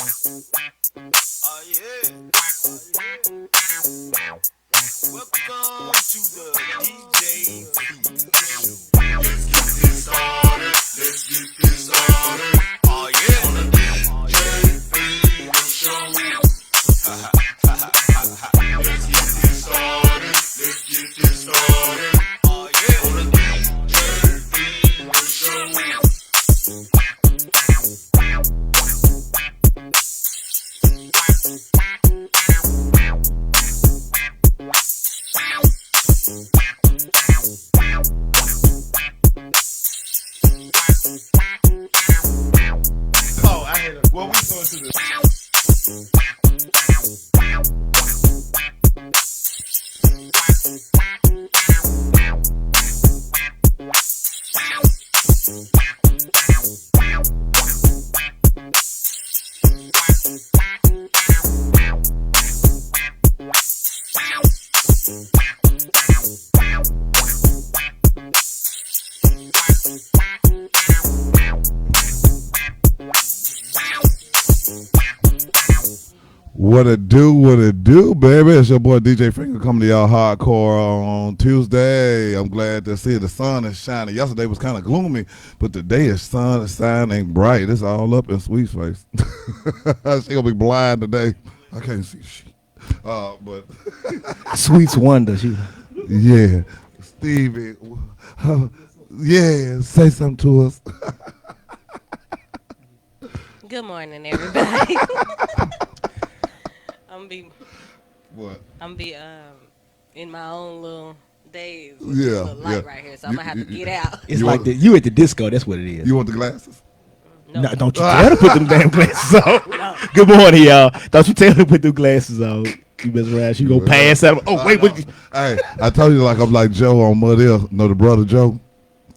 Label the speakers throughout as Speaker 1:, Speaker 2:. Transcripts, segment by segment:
Speaker 1: yeah. Welcome to the DJ Let's get this started. Let's get this started. Oh yeah. On the DJ show. Let's get this started. Let's get this started. Oh yeah. On the DJ show. Oh, I hate it. Well, we go into this.
Speaker 2: What it do, baby? It's your boy DJ Finger coming to y'all hardcore on Tuesday. I'm glad to see the sun is shining. Yesterday was kind of gloomy, but today is sun is shining bright. It's all up in Sweet's face. She gonna be blind today. I can't see shit. But
Speaker 3: Sweet's wonder.
Speaker 2: Yeah, Stevie. Yeah, say something to us.
Speaker 4: Good morning, everybody. I'm be in my own little days with this little light right here, so I'm gonna have to get out.
Speaker 3: It's like you at the disco. That's what it is.
Speaker 2: You want the glasses?
Speaker 3: No, don't you tell her to put them damn glasses on. No. Good morning, y'all. Don't you tell her to put them glasses on. You mess around, she gonna pass out. Oh wait, what?
Speaker 2: Hey, I told you like I'm like Joe on Mud Hill. Know the brother Joe?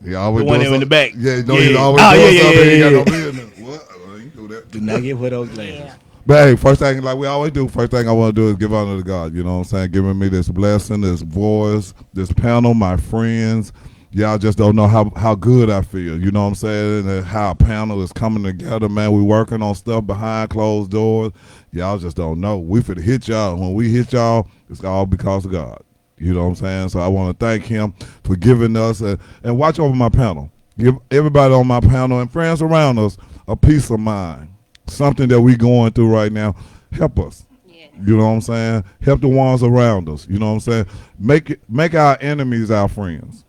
Speaker 2: He always
Speaker 3: the one in the back.
Speaker 2: Yeah, he's always doing something. He got no business. What? You do that.
Speaker 3: Do not give her those glasses. Yeah.
Speaker 2: But hey, first thing, like we always do, first thing I want to do is give honor to God. You know what I'm saying? Giving me this blessing, this voice, this panel, my friends. Y'all just don't know how good I feel. You know what I'm saying? And how a panel is coming together, man. We working on stuff behind closed doors. Y'all just don't know. We finna hit y'all. When we hit y'all, it's all because of God. You know what I'm saying? So I want to thank him for giving us, and watch over my panel. Give everybody on my panel and friends around us a peace of mind. Something that we going through right now, help us. Yeah. You know what I'm saying? Help the ones around us. You know what I'm saying? Make our enemies our friends.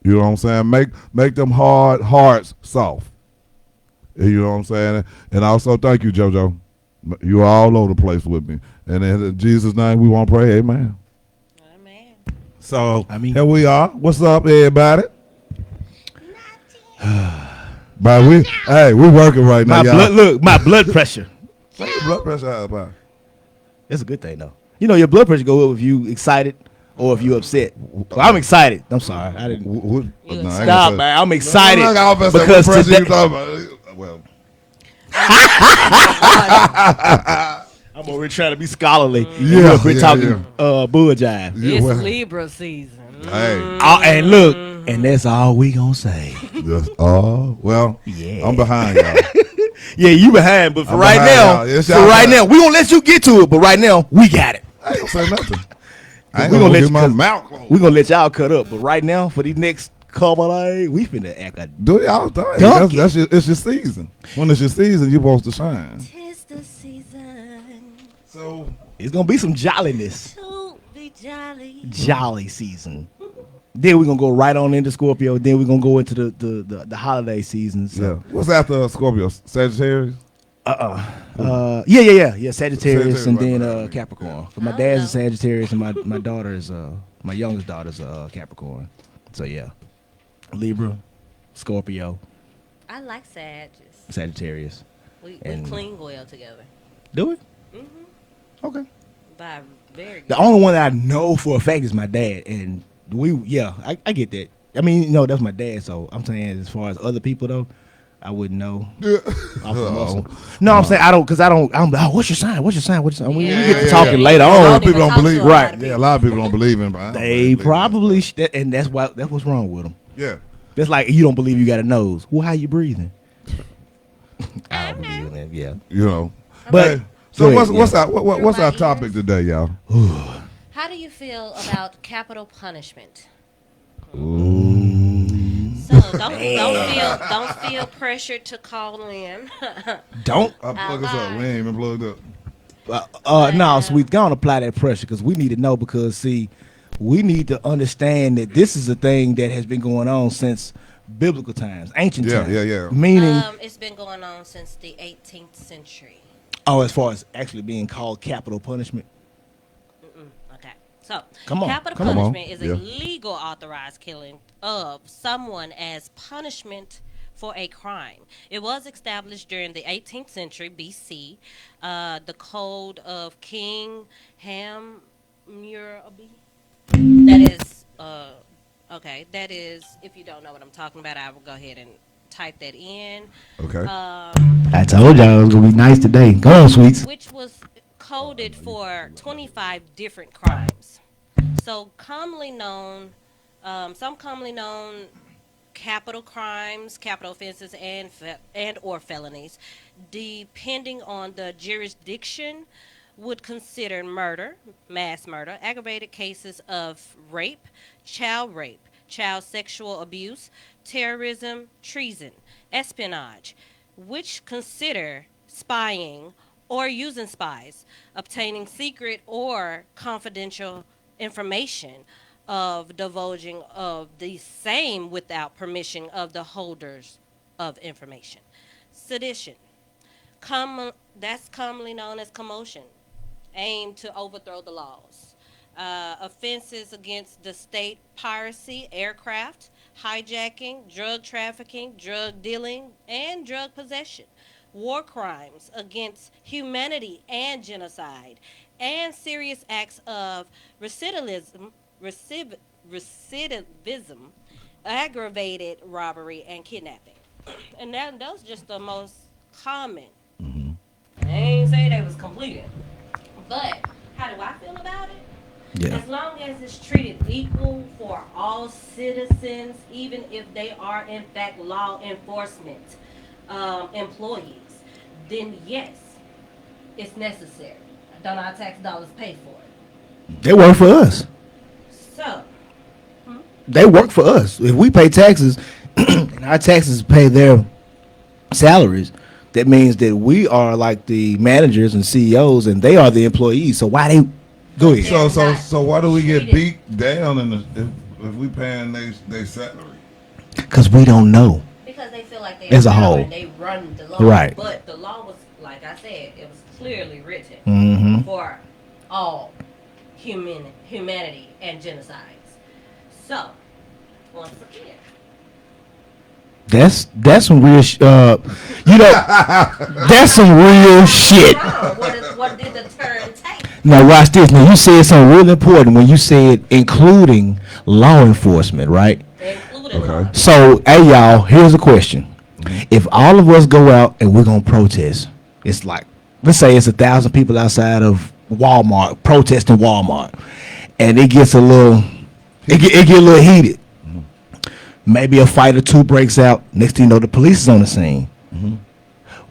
Speaker 2: You know what I'm saying? Make them hard hearts soft. You know what I'm saying? And also thank you, JoJo. You're all over the place with me. And in Jesus' name, we want to pray. Amen.
Speaker 4: Amen.
Speaker 2: So here we are. What's up, everybody? But we're working right now.
Speaker 3: My blood pressure.
Speaker 2: What's your blood pressure high about?
Speaker 3: That's a good thing, though. You know, your blood pressure go up if you excited or if you upset. Well, I'm excited. I'm sorry. I didn't. Stop, man. I'm excited because today.
Speaker 2: Well,
Speaker 3: I'm over here trying to be scholarly.
Speaker 2: Yeah,
Speaker 3: we're talking bull jive.
Speaker 4: It's Libra season.
Speaker 2: Hey,
Speaker 3: and look, and that's all we gonna say.
Speaker 2: Well, yeah. I'm behind y'all.
Speaker 3: Yeah, you behind, but for right now, we gonna let you get to it. But right now, we got it.
Speaker 2: I ain't gonna say nothing.
Speaker 3: We're gonna let my mouth closed. We're gonna let y'all cut up. But right now, for these next couple days, we finna act like
Speaker 2: do y'all thing. It's your season. When it's your season, you're supposed to shine.
Speaker 4: Tis the season.
Speaker 2: So
Speaker 3: it's gonna be some jolliness.
Speaker 4: So be jolly.
Speaker 3: Jolly season. Then we're gonna go right on into Scorpio. Then we're gonna go into the holiday season. So.
Speaker 2: Yeah. What's after Scorpio? Sagittarius?
Speaker 3: Yeah. Sagittarius and then Capricorn. But my dad's a Sagittarius and my daughter is my youngest daughter's a Capricorn. So yeah, Libra, Scorpio.
Speaker 4: I like
Speaker 3: Sagittarius.
Speaker 4: We clean well together.
Speaker 3: Do it?
Speaker 4: Mm-hmm.
Speaker 3: Okay.
Speaker 4: By very good.
Speaker 3: The only one that I know for a fact is my dad, and I get that. I mean, that's my dad, so I'm saying as far as other people though, I wouldn't know. No, I'm saying I don't. I'm like, what's your sign? What's your sign? We get to talking later on.
Speaker 2: A lot of people don't believe. Right? Yeah, a lot of people don't believe in.
Speaker 3: They probably, and that's what's wrong with them.
Speaker 2: Yeah.
Speaker 3: That's like you don't believe you got a nose. Well, how you breathing? I don't believe in Yeah.
Speaker 2: You know.
Speaker 3: But
Speaker 2: Hey, so
Speaker 3: go ahead,
Speaker 2: what's our topic today, y'all?
Speaker 4: How do you feel about capital punishment? So don't feel pressured to call in.
Speaker 3: Don't.
Speaker 2: I plug us up. We ain't even plugged up.
Speaker 3: No, so we gonna apply that pressure because we need to know because see, we need to understand that this is a thing that has been going on since biblical times, ancient times.
Speaker 2: Yeah.
Speaker 3: Meaning,
Speaker 4: It's been going on since the 18th century.
Speaker 3: as far as actually being called capital punishment.
Speaker 4: Okay, so
Speaker 3: Come on,
Speaker 4: capital
Speaker 3: come on.
Speaker 4: punishment is
Speaker 2: Yeah.
Speaker 4: a legal authorized killing of someone as punishment for a crime. It was established during the 18th century BC. The Code of King Hammurabi. That is okay. That is, if you don't know what I'm talking about, I will go ahead and type that in.
Speaker 2: Okay.
Speaker 3: I told y'all it was gonna be nice today. Go on, sweets.
Speaker 4: Which was coded for 25 different crimes. So some commonly known capital crimes, capital offenses, and or felonies, depending on the jurisdiction, would consider murder, mass murder, aggravated cases of rape, child sexual abuse, terrorism, treason, espionage, which consider spying or using spies, obtaining secret or confidential information of divulging of the same without permission of the holders of information. Sedition, that's commonly known as commotion, aimed to overthrow the laws. Offenses against the state, piracy, aircraft, hijacking, drug trafficking, drug dealing, and drug possession. War crimes against humanity and genocide, and serious acts of recidivism, aggravated robbery, and kidnapping. And those are just the most common. I ain't say they was completed. But how do I feel about it?
Speaker 3: Yeah.
Speaker 4: As long as it's treated equal for all citizens, even if they are in fact law enforcement employees, then yes, it's necessary. Don't our tax dollars pay for it?
Speaker 3: They work for us.
Speaker 4: So,
Speaker 3: They work for us. If we pay taxes, and our taxes pay their salaries, that means that we are like the managers and CEOs, and they are the employees. So why they go ahead?
Speaker 2: So why do we get beat down if we paying their salary?
Speaker 3: Because we don't know.
Speaker 4: because they feel like they
Speaker 3: As a
Speaker 4: are power
Speaker 3: whole.
Speaker 4: and they run the law.
Speaker 3: Right.
Speaker 4: But the law was, like I said, it was clearly written
Speaker 3: Mm-hmm.
Speaker 4: for all humanity and genocides. So, once again,
Speaker 3: That's some real that's some real shit.
Speaker 4: what did the term take?
Speaker 3: Now watch this. Now you said something real important when you said including law enforcement, right?
Speaker 4: Including
Speaker 2: Okay.
Speaker 3: So, hey y'all, here's a question. If all of us go out and we're gonna protest, it's like, let's say it's 1,000 people outside of Walmart protesting Walmart, and it gets a little, it get a little heated. Maybe a fight or two breaks out. Next thing you know, the police is on the scene.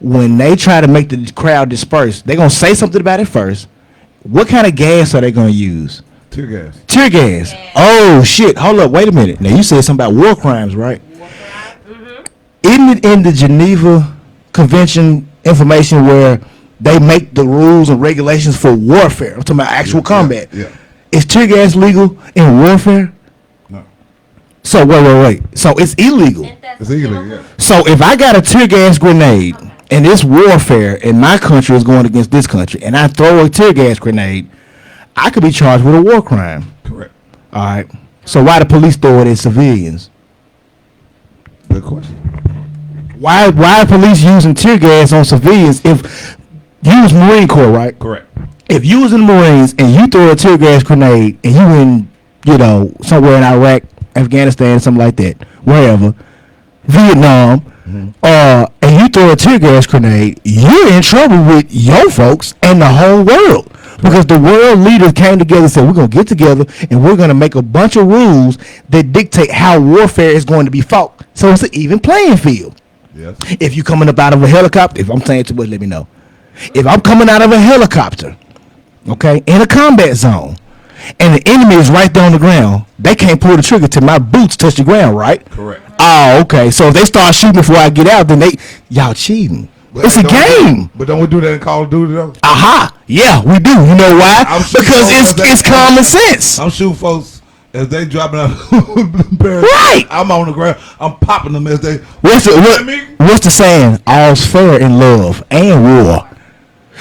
Speaker 3: When they try to make the crowd disperse, they're gonna say something about it first. What kind of gas are they gonna use?
Speaker 2: Tear gas.
Speaker 3: Tear gas.
Speaker 4: Yeah.
Speaker 3: Oh shit! Hold up, wait a minute. Now you said something about war crimes, right? Isn't it in the Geneva Convention information where they make the rules and regulations for warfare? I'm talking about actual combat.
Speaker 2: Yeah.
Speaker 3: Is tear gas legal in warfare?
Speaker 2: No.
Speaker 3: So wait. So it's illegal.
Speaker 2: It's illegal. Yeah.
Speaker 3: So if I got a tear gas grenade and it's warfare and my country is going against this country and I throw a tear gas grenade, I could be charged with a war crime.
Speaker 2: Correct.
Speaker 3: All right. So why the police throw it at civilians?
Speaker 2: Good question.
Speaker 3: Why are police using tear gas on civilians? If you was Marine Corps, right?
Speaker 2: Correct.
Speaker 3: If you was in the Marines and you throw a tear gas grenade and you in, somewhere in Iraq, Afghanistan, something like that, wherever, Vietnam, and you throw a tear gas grenade, you're in trouble with your folks and the whole world. Because the world leaders came together and said, we're going to get together and we're going to make a bunch of rules that dictate how warfare is going to be fought. So it's an even playing field.
Speaker 2: Yes.
Speaker 3: If you coming up out of a helicopter, if I'm saying too much, let me know. If I'm coming out of a helicopter, okay, in a combat zone, and the enemy is right there on the ground, they can't pull the trigger till my boots touch the ground, right?
Speaker 2: Correct.
Speaker 3: Oh, okay. So if they start shooting before I get out, then y'all cheating.
Speaker 2: But
Speaker 3: It's a game.
Speaker 2: But don't we do that in Call of Duty though?
Speaker 3: Aha. Yeah, we do. You know why?
Speaker 2: I'm shooting
Speaker 3: Because
Speaker 2: folks
Speaker 3: it's common sense.
Speaker 2: I'm shooting folks as they dropping out.
Speaker 3: Right.
Speaker 2: I'm on the ground. I'm popping them as they.
Speaker 3: What's the saying? All's fair in love and war.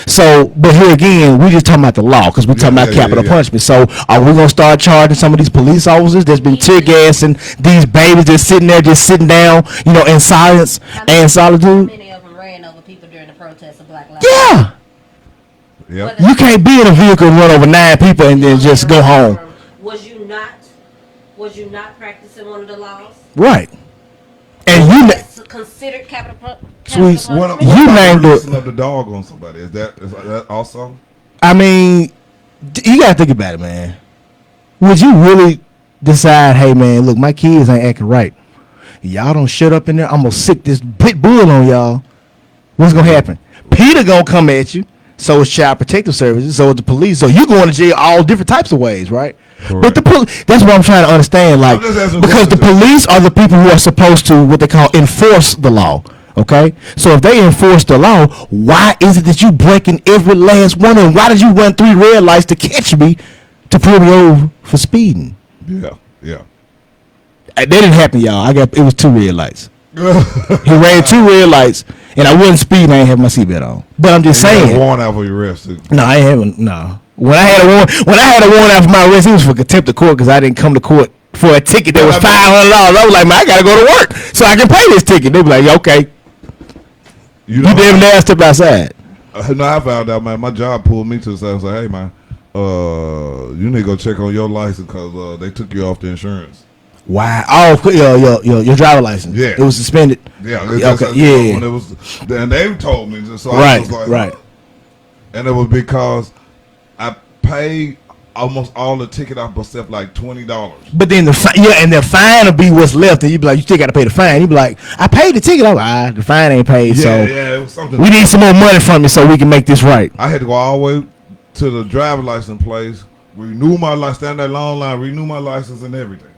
Speaker 3: So, but here again, we just talking about the law because we talking about capital punishment. So, are we gonna start charging some of these police officers that's been tear gassing these babies that's sitting there, just sitting down, in silence and solitude?
Speaker 4: Many of them ran over people during the protests of Black Lives.
Speaker 3: Yeah,
Speaker 2: Yep.
Speaker 3: you can't be in a vehicle and run over 9 people and then just go home.
Speaker 4: Was you not practicing one of the laws?
Speaker 3: Right. And you.
Speaker 4: That's considered capital
Speaker 3: Sweets,
Speaker 4: punishment?
Speaker 3: You named it.
Speaker 2: Loosen up the dog on somebody. Is that also?
Speaker 3: I mean, you gotta think about it, man. Would you really decide, hey, man, look, my kids ain't acting right. Y'all don't shut up in there. I'm gonna sick this pit bull on y'all. What's gonna happen? Peter gonna come at you. So is Child Protective Services. So is the police. So you going to jail all different types of ways, right? But the that's what I'm trying to understand. Like, because the police are the people who are supposed to what they call enforce the law. Okay, so if they enforce the law, why is it that you breaking every last one? And why did you run 3 red lights to catch me to pull me over for speeding?
Speaker 2: Yeah.
Speaker 3: That didn't happen, y'all. It was 2 red lights. He ran 2 red lights, and I wasn't speeding. I ain't have my seatbelt on. But I'm just saying.
Speaker 2: Warrant out for your arrest.
Speaker 3: No, I ain't having. No. When I had a warrant out for my arrest, it was for contempt of court because I didn't come to court for a ticket that was $500. I was like, man, I gotta go to work so I can pay this ticket. They be like, okay. You damn near stepped outside.
Speaker 2: No, I found out, man. My job pulled me to the side and said, hey, man, you need to go check on your license because they took you off the insurance.
Speaker 3: Wow. Oh, your driver license.
Speaker 2: Yeah.
Speaker 3: It was suspended.
Speaker 2: Yeah.
Speaker 3: Okay. Yeah.
Speaker 2: When it was, and they told me. So
Speaker 3: right.
Speaker 2: I was like,
Speaker 3: right.
Speaker 2: And it was because I paid almost all the ticket off myself, like $20.
Speaker 3: But then the fine will be what's left, and you be like, you still got to pay the fine. You be like, I paid the ticket. I'm like, the fine ain't paid.
Speaker 2: It was something.
Speaker 3: We need some more money from you so we can make this right.
Speaker 2: I had to go all the way to the driver's license place, renew my license, stand that long line, renew my license and everything.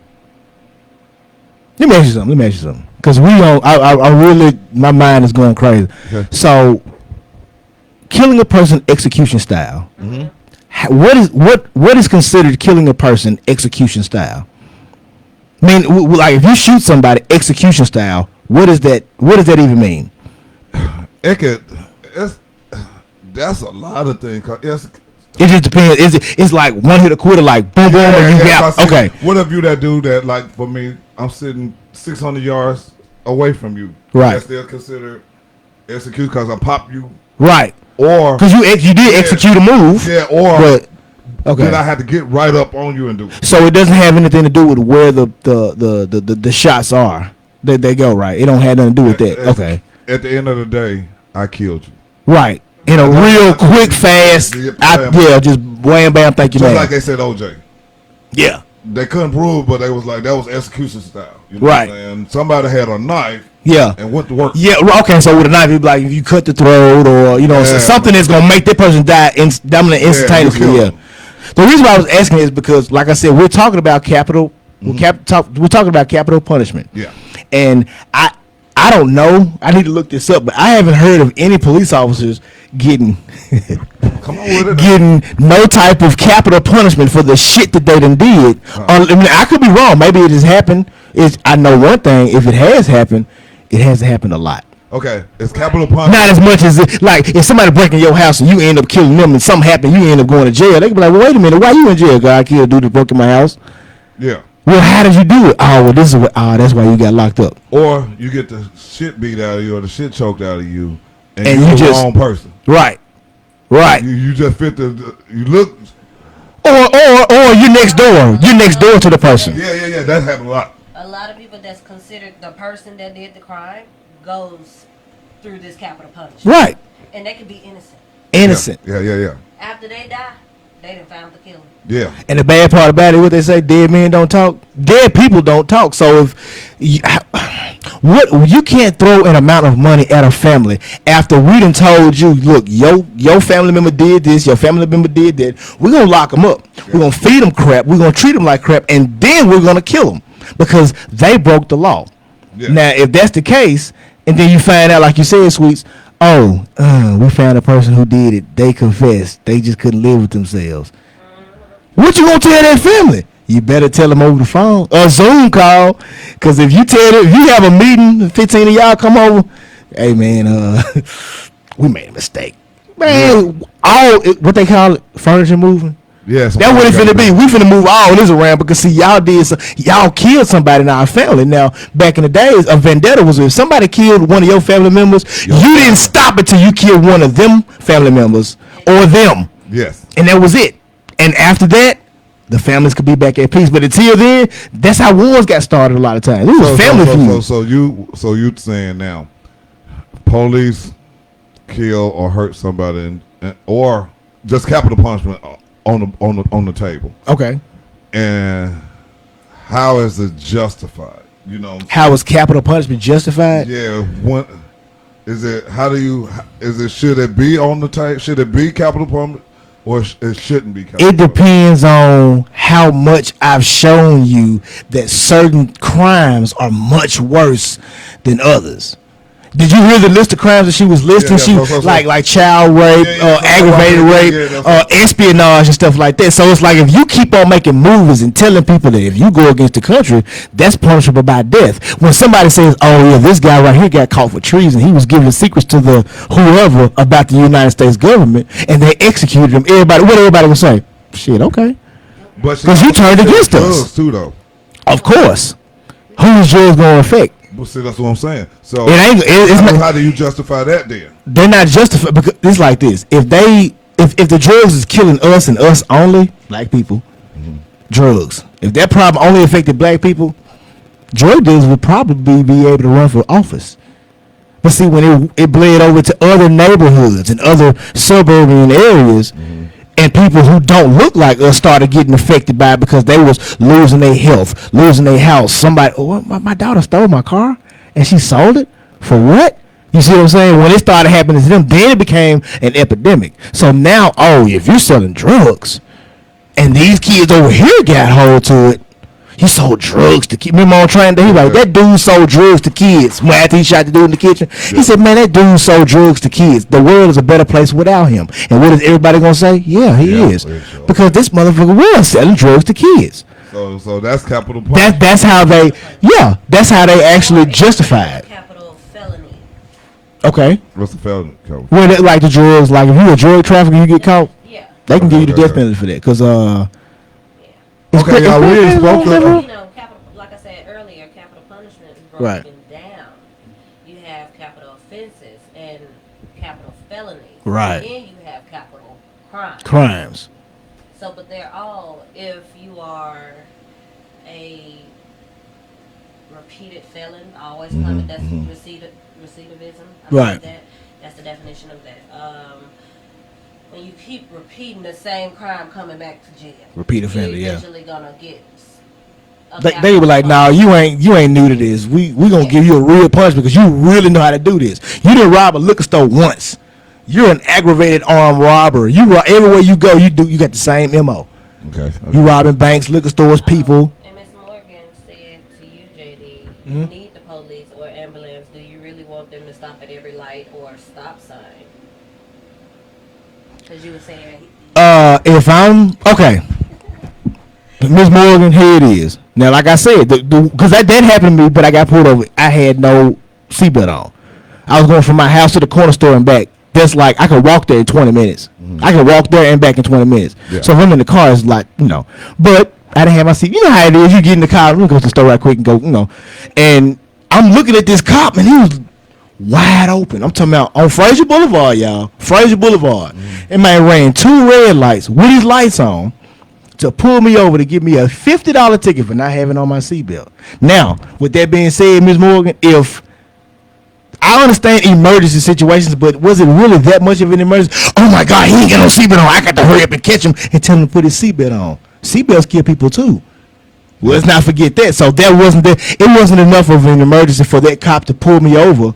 Speaker 3: Let me ask you something. Because I really, my mind is going crazy. Okay. So, killing a person execution style. Mm-hmm. What is considered killing a person execution style? I mean, like if you shoot somebody execution style, what does that even mean?
Speaker 2: That's a lot of things.
Speaker 3: It just depends. It's like one hit a quitter, like boom, boom, and you got okay.
Speaker 2: What if you that dude that, like, for me, I'm sitting 600 yards away from you?
Speaker 3: Right.
Speaker 2: That's still considered execute because I popped you.
Speaker 3: Right.
Speaker 2: Or
Speaker 3: because you did execute a move.
Speaker 2: Yeah. Okay. Then I had to get right up on you and do it.
Speaker 3: So it doesn't have anything to do with where the shots are. They go right. It don't have nothing to do with that. Okay.
Speaker 2: At the end of the day, I killed you.
Speaker 3: Right. In a real quick, fast. Just wham bam. Thank you,
Speaker 2: just
Speaker 3: man.
Speaker 2: Like they said, OJ.
Speaker 3: Yeah.
Speaker 2: They couldn't prove, but they was like that was execution style. You know
Speaker 3: right.
Speaker 2: And somebody had a knife.
Speaker 3: Yeah.
Speaker 2: And went to work.
Speaker 3: Yeah. Okay. So with a knife, you'd be like, if you cut the throat or something that's gonna make that person die instantaneously. Yeah. The reason why I was asking is because, like I said, we're talking about capital. Mm-hmm. We're talking about capital punishment.
Speaker 2: Yeah.
Speaker 3: And I don't know. I need to look this up, but I haven't heard of any police officers getting getting no type of capital punishment for the shit that they done did. I mean, I could be wrong. Maybe it has happened. I know one thing. If it has happened, it hasn't happened a lot.
Speaker 2: Okay, it's capital punishment.
Speaker 3: Not as much as like if somebody break in your house and you end up killing them and something happened, you end up going to jail. They can be like, well, wait a minute, why you in jail? God, I killed a dude that broke in my house.
Speaker 2: Yeah.
Speaker 3: Well, how did you do it? Oh, well, that's why you got locked up.
Speaker 2: Or you get the shit beat out of you or the shit choked out of you, and
Speaker 3: you
Speaker 2: you're
Speaker 3: just
Speaker 2: the wrong person.
Speaker 3: Right.
Speaker 2: You just fit you look.
Speaker 3: Or you're next door. You're next door to the person.
Speaker 2: Yeah. That happens a lot.
Speaker 4: A lot of people that's considered the person that did the crime goes through this capital punishment.
Speaker 3: Right.
Speaker 4: And they could be innocent.
Speaker 3: Innocent.
Speaker 2: Yeah.
Speaker 4: After they die, they done found the killer.
Speaker 2: Yeah.
Speaker 3: And the bad part about it, what they say, dead men don't talk. Dead people don't talk. So if What you can't throw an amount of money at a family after we done told you, look, your family member did this, your family member did that. We're gonna lock them up. We're gonna feed them crap. We're gonna treat them like crap, and then we're gonna kill them because they broke the law.
Speaker 2: Yeah.
Speaker 3: Now, if that's the case, and then you find out, like you said, Sweets, we found a person who did it. They confessed. They just couldn't live with themselves. What you gonna tell that family? You better tell them over the phone or Zoom call, because if you tell them, if you have a meeting, 15 of y'all come over, hey man, we made a mistake, man. All what they call it, furniture moving.
Speaker 2: Yes,
Speaker 3: That's what it finna be. We finna move all this around because see, y'all killed somebody in our family. Now, back in the days, a vendetta was if somebody killed one of your family members, you didn't stop it till you killed one of them family members or them.
Speaker 2: Yes.
Speaker 3: And that was it. And after that, the families could be back at peace. But until then, that's how wars got started a lot of times. It was family feuds.
Speaker 2: So you saying now, police kill or hurt somebody, or just capital punishment on the table.
Speaker 3: Okay.
Speaker 2: And how is it justified? You know,
Speaker 3: How is capital punishment justified?
Speaker 2: yeah. What is it? How do you? Is it? Should it be on the table? Should it be capital punishment, or it shouldn't be? Capital
Speaker 3: It depends on how much I've shown you that certain crimes are much worse than others. Did you hear the list of crimes that she was listing?
Speaker 2: Yeah,
Speaker 3: So like child rape, aggravated rape,
Speaker 2: Yeah,
Speaker 3: espionage and stuff like that. So it's like if you keep on making movies and telling people that if you go against the country, that's punishable by death. When somebody says, "Oh yeah, this guy right here got caught for treason. He was giving secrets to the whoever about the United States government, and they executed him." Everybody would say, "Shit, okay."
Speaker 2: But
Speaker 3: Because you turned against us.
Speaker 2: too, though.
Speaker 3: Of course, who's yours gonna affect?
Speaker 2: Well, see, that's what I'm saying. So
Speaker 3: It's not.
Speaker 2: how do you justify that then?
Speaker 3: They're not justified because it's like this. If the drugs is killing us and us only, black people, drugs. If that problem only affected black people, drug dealers would probably be able to run for office. But see, when it bled over to other neighborhoods and other suburban areas, and people who don't look like us started getting affected by it because they was losing their health, losing their house. Somebody, my daughter stole my car and she sold it for what? You see what I'm saying? When it started happening to them, then it became an epidemic. So now, if you're selling drugs and these kids over here got hold to it, he sold drugs to kids. Remember on Train Day? He like, that dude sold drugs to kids. When after he shot the dude in the kitchen, he said, man, that dude sold drugs to kids. The world is a better place without him. And what is everybody going to say? Yeah, he is.
Speaker 2: Sure.
Speaker 3: Because this motherfucker was selling drugs to kids.
Speaker 2: So that's capital punishment.
Speaker 3: That's how they actually justify it.
Speaker 4: Capital felony.
Speaker 3: Okay.
Speaker 2: What's the felony code?
Speaker 3: Well, like the drugs, like if you're a drug trafficker, you get caught,
Speaker 4: Yeah.
Speaker 3: they can give you the
Speaker 2: Okay.
Speaker 3: death penalty for that. Because,
Speaker 2: Okay, y'all, we ain't spoke
Speaker 4: You
Speaker 2: to.
Speaker 4: know, like I said earlier, capital punishment is broken
Speaker 3: Right.
Speaker 4: down. You have capital offenses and capital felonies.
Speaker 3: Right.
Speaker 4: Then you have capital crimes.
Speaker 3: crimes.
Speaker 4: So, but they're all, if you are a repeated felon, always coming, that's recidivism. I
Speaker 3: Right.
Speaker 4: think that's the definition of that. When you keep repeating the same crime, coming back to jail,
Speaker 3: Repeat offender,
Speaker 4: you're
Speaker 3: yeah.
Speaker 4: eventually gonna get.
Speaker 3: They were like, nah, you ain't new to this. We gonna give you a real punishment because you really know how to do this. You didn't rob a liquor store once. You're an aggravated armed robber. Everywhere you go, you got the same MO.
Speaker 2: Okay.
Speaker 3: You robbing banks, liquor stores, people.
Speaker 4: And Ms. Morgan said to you, JD,
Speaker 3: Mm-hmm.
Speaker 4: you need the police or ambulance. Do you really want them to stop at every light or stop sign? Because you were saying.
Speaker 3: If I'm okay, Miss Morgan, here it is. Now, like I said, because that happened to me, but I got pulled over. I had no seatbelt on. I was going from my house to the corner store and back. That's like I could walk there in 20 minutes. I could walk there and back in 20 minutes.
Speaker 2: Yeah.
Speaker 3: So if I'm in the car, it's like, But I didn't have my seat. You know how it is. You get in the car, let me go to the store right quick and go, And I'm looking at this cop, and he was wide open. I'm talking about on Fraser Boulevard, y'all. Fraser Boulevard. And man ran 2 red lights with his lights on to pull me over to give me a $50 ticket for not having on my seatbelt. Now, with that being said, Ms. Morgan, if I understand emergency situations, but was it really that much of an emergency? Oh my God, he ain't got no seatbelt on. I got to hurry up and catch him and tell him to put his seatbelt on. Seatbelts kill people too. Well, let's not forget that. So it wasn't enough of an emergency for that cop to pull me over,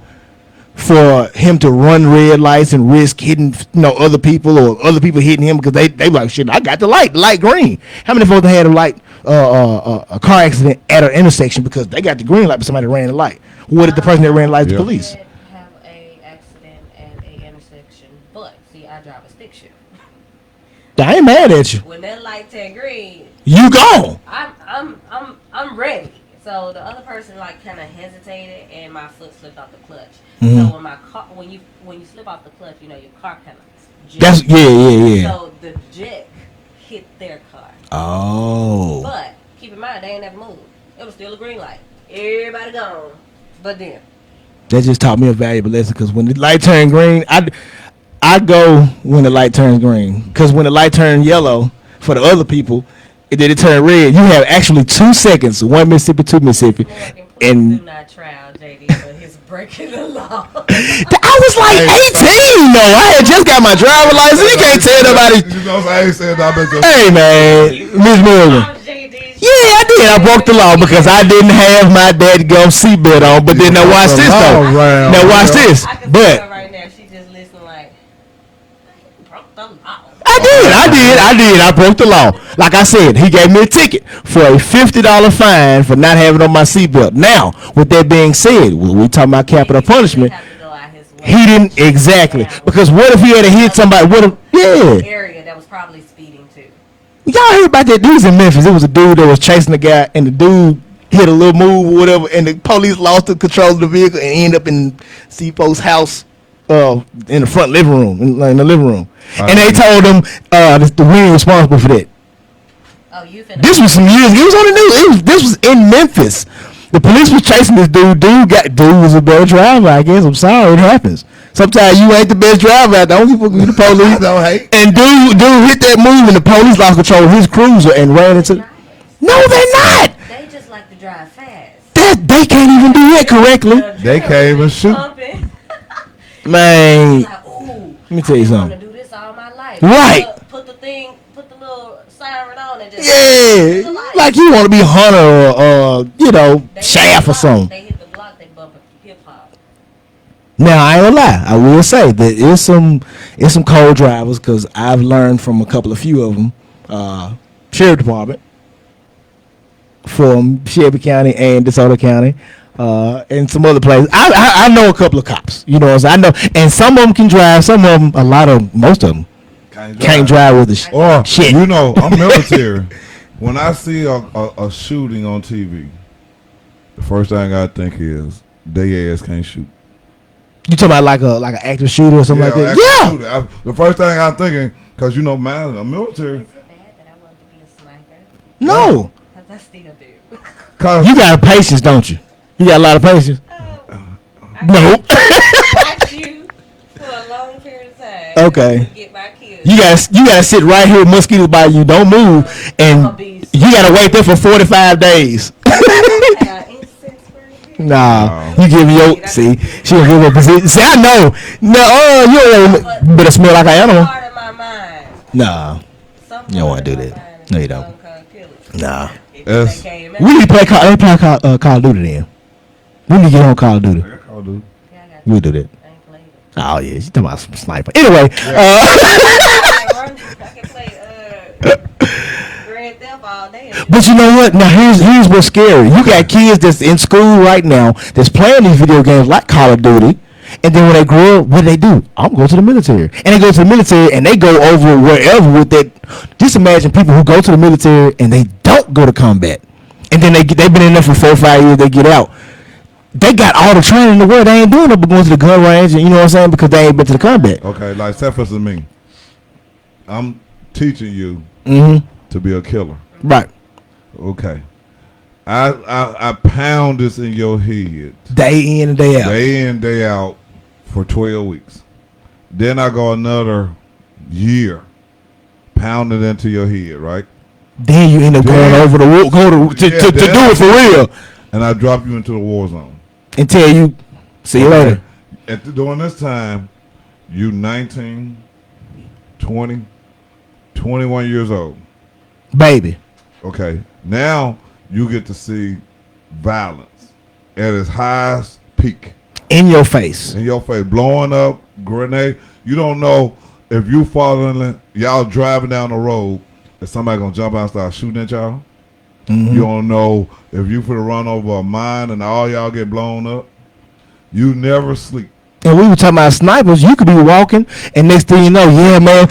Speaker 3: for him to run red lights and risk hitting other people, or other people hitting him because they like, shit, I got the light green. How many folks had a car accident at an intersection because they got the green light but somebody ran the light? What if the person that ran the light is the police?
Speaker 4: Did have a accident at a intersection, but see, I drive a stick shift.
Speaker 3: I ain't mad at you.
Speaker 4: When that light turned green,
Speaker 3: You gone.
Speaker 4: I'm ready. So the other person like kind of hesitated, and my foot slipped off the clutch.
Speaker 3: Mhm.
Speaker 4: So when my car, when you slip off the clutch, your car kind of.
Speaker 3: That's yeah.
Speaker 4: So the jet hit their car.
Speaker 3: Oh.
Speaker 4: But keep in mind, they ain't never moved. It was still a green light. Everybody gone, but them.
Speaker 3: That just taught me a valuable lesson, because when the light turned green, I go when the light turns green, because when the light turned yellow for the other people, and then it turned red, you have actually 2 seconds, 1 Mississippi, 2 Mississippi, and
Speaker 4: do not trial JD for his breaking the law.
Speaker 3: I was like 18 though. I had just got my driver's license. You can't tell nobody.
Speaker 2: You know what I ain't saying that, but
Speaker 3: Hey man, Miss Morgan. Yeah, I did. I broke the law because I didn't have my dadgum seatbelt on. But then now watch this though. Now watch this. But
Speaker 4: right now, she just listening like, I broke the law.
Speaker 3: I did. I broke the law. Like I said, he gave me a ticket for a $50 fine for not having on my seatbelt. Now, with that being said, when we talking about capital punishment, he didn't exactly, because what if he had hit somebody? What if
Speaker 4: area that was probably speeding too.
Speaker 3: Y'all heard about that dude in Memphis? It was a dude that was chasing a guy, and the dude hit a little move or whatever, and the police lost the control of the vehicle and ended up in C-Po's house, in the front living room, in the living room. And they told him we ain't responsible for that.
Speaker 4: Oh, you finna.
Speaker 3: This was some years. It was on the news. This was in Memphis. The police was chasing this dude. Dude was a better driver, I guess. I'm sorry, it happens. Sometimes you ain't the best driver out there. Don't people the police?
Speaker 2: don't hate.
Speaker 3: And dude hit that move, and the police lost control of his cruiser and ran into. No, they're not.
Speaker 4: They just like to drive fast.
Speaker 3: They can't even do that correctly.
Speaker 2: They can't even shoot.
Speaker 3: Man,
Speaker 4: Like, ooh,
Speaker 3: let me tell you
Speaker 4: I
Speaker 3: something.
Speaker 4: want to do this all my life.
Speaker 3: Right.
Speaker 4: Put the little siren on and just.
Speaker 3: Yeah, like you want to be Hunter or Shaft or something.
Speaker 4: They hit the block, they bump hip hop.
Speaker 3: Now I ain't gonna lie, I will say that it's some cold drivers, because I've learned from a few of them. Sheriff Department from Shelby County and DeSoto County, and some other places. I know a couple of cops, I know, and some of them can drive. Some of them, most of them can't drive with the shit.
Speaker 2: I'm military. When I see a shooting on TV, the first thing I think is they ass can't shoot.
Speaker 3: You talking about like an active shooter or something like that? Yeah.
Speaker 2: The first thing I'm thinking, because man, I'm military.
Speaker 4: Is it bad that I want to be a sniper?
Speaker 3: No.
Speaker 4: Because I still do.
Speaker 3: You got patience, don't you? You got a lot of patience. No.
Speaker 4: Watch you for a long period of time.
Speaker 3: Okay.
Speaker 4: To get my kills.
Speaker 3: You gotta sit right here, mosquitoes by you, don't move, and you gotta wait there for 45 days. Nah, you give me your she gonna give her position. See, I know. No, you better smell like an animal.
Speaker 4: Part of my mind.
Speaker 3: Nah, you don't want to do that. No, you don't. Nah.
Speaker 2: Yes.
Speaker 3: We need to play Call of Duty then. We need to get on Call of Duty. We do that. Oh yeah, she's talking about some sniper. Anyway,
Speaker 4: I can play Grand Theft all day.
Speaker 3: but you know what? Now here's what's scary. You got kids that's in school right now that's playing these video games like Call of Duty, and then when they grow up, what do they do? I'm going to the military, and they go to the military and they go over wherever with that. Just imagine people who go to the military and they don't go to combat, and then they've been in there for 4 or 5 years. They get out. They got all the training in the world. They ain't doing it but going to the gun range, and you know what I'm saying, because they ain't been to the combat.
Speaker 2: Okay, like say for instance me, I'm teaching you to be a killer.
Speaker 3: Right.
Speaker 2: Okay. I pound this in your head
Speaker 3: Day in and day out.
Speaker 2: day in, day out for 12 weeks. Then I go another year pounding into your head, right?
Speaker 3: Then you end up going over the wall, to do it for real,
Speaker 2: and I drop you into the war zone
Speaker 3: and tell you, see you later.
Speaker 2: During this time, you 19, 20, 21 years old.
Speaker 3: Baby.
Speaker 2: Okay. Now you get to see violence at its highest peak.
Speaker 3: In your face.
Speaker 2: In your face, blowing up, grenade. You don't know if you falling, y'all driving down the road, if somebody gonna jump out and start shooting at y'all.
Speaker 3: Mm-hmm.
Speaker 2: You don't know if you finna run over a mine and all y'all get blown up. You never sleep.
Speaker 3: And we were talking about snipers. You could be walking, and next thing you know, yeah, man.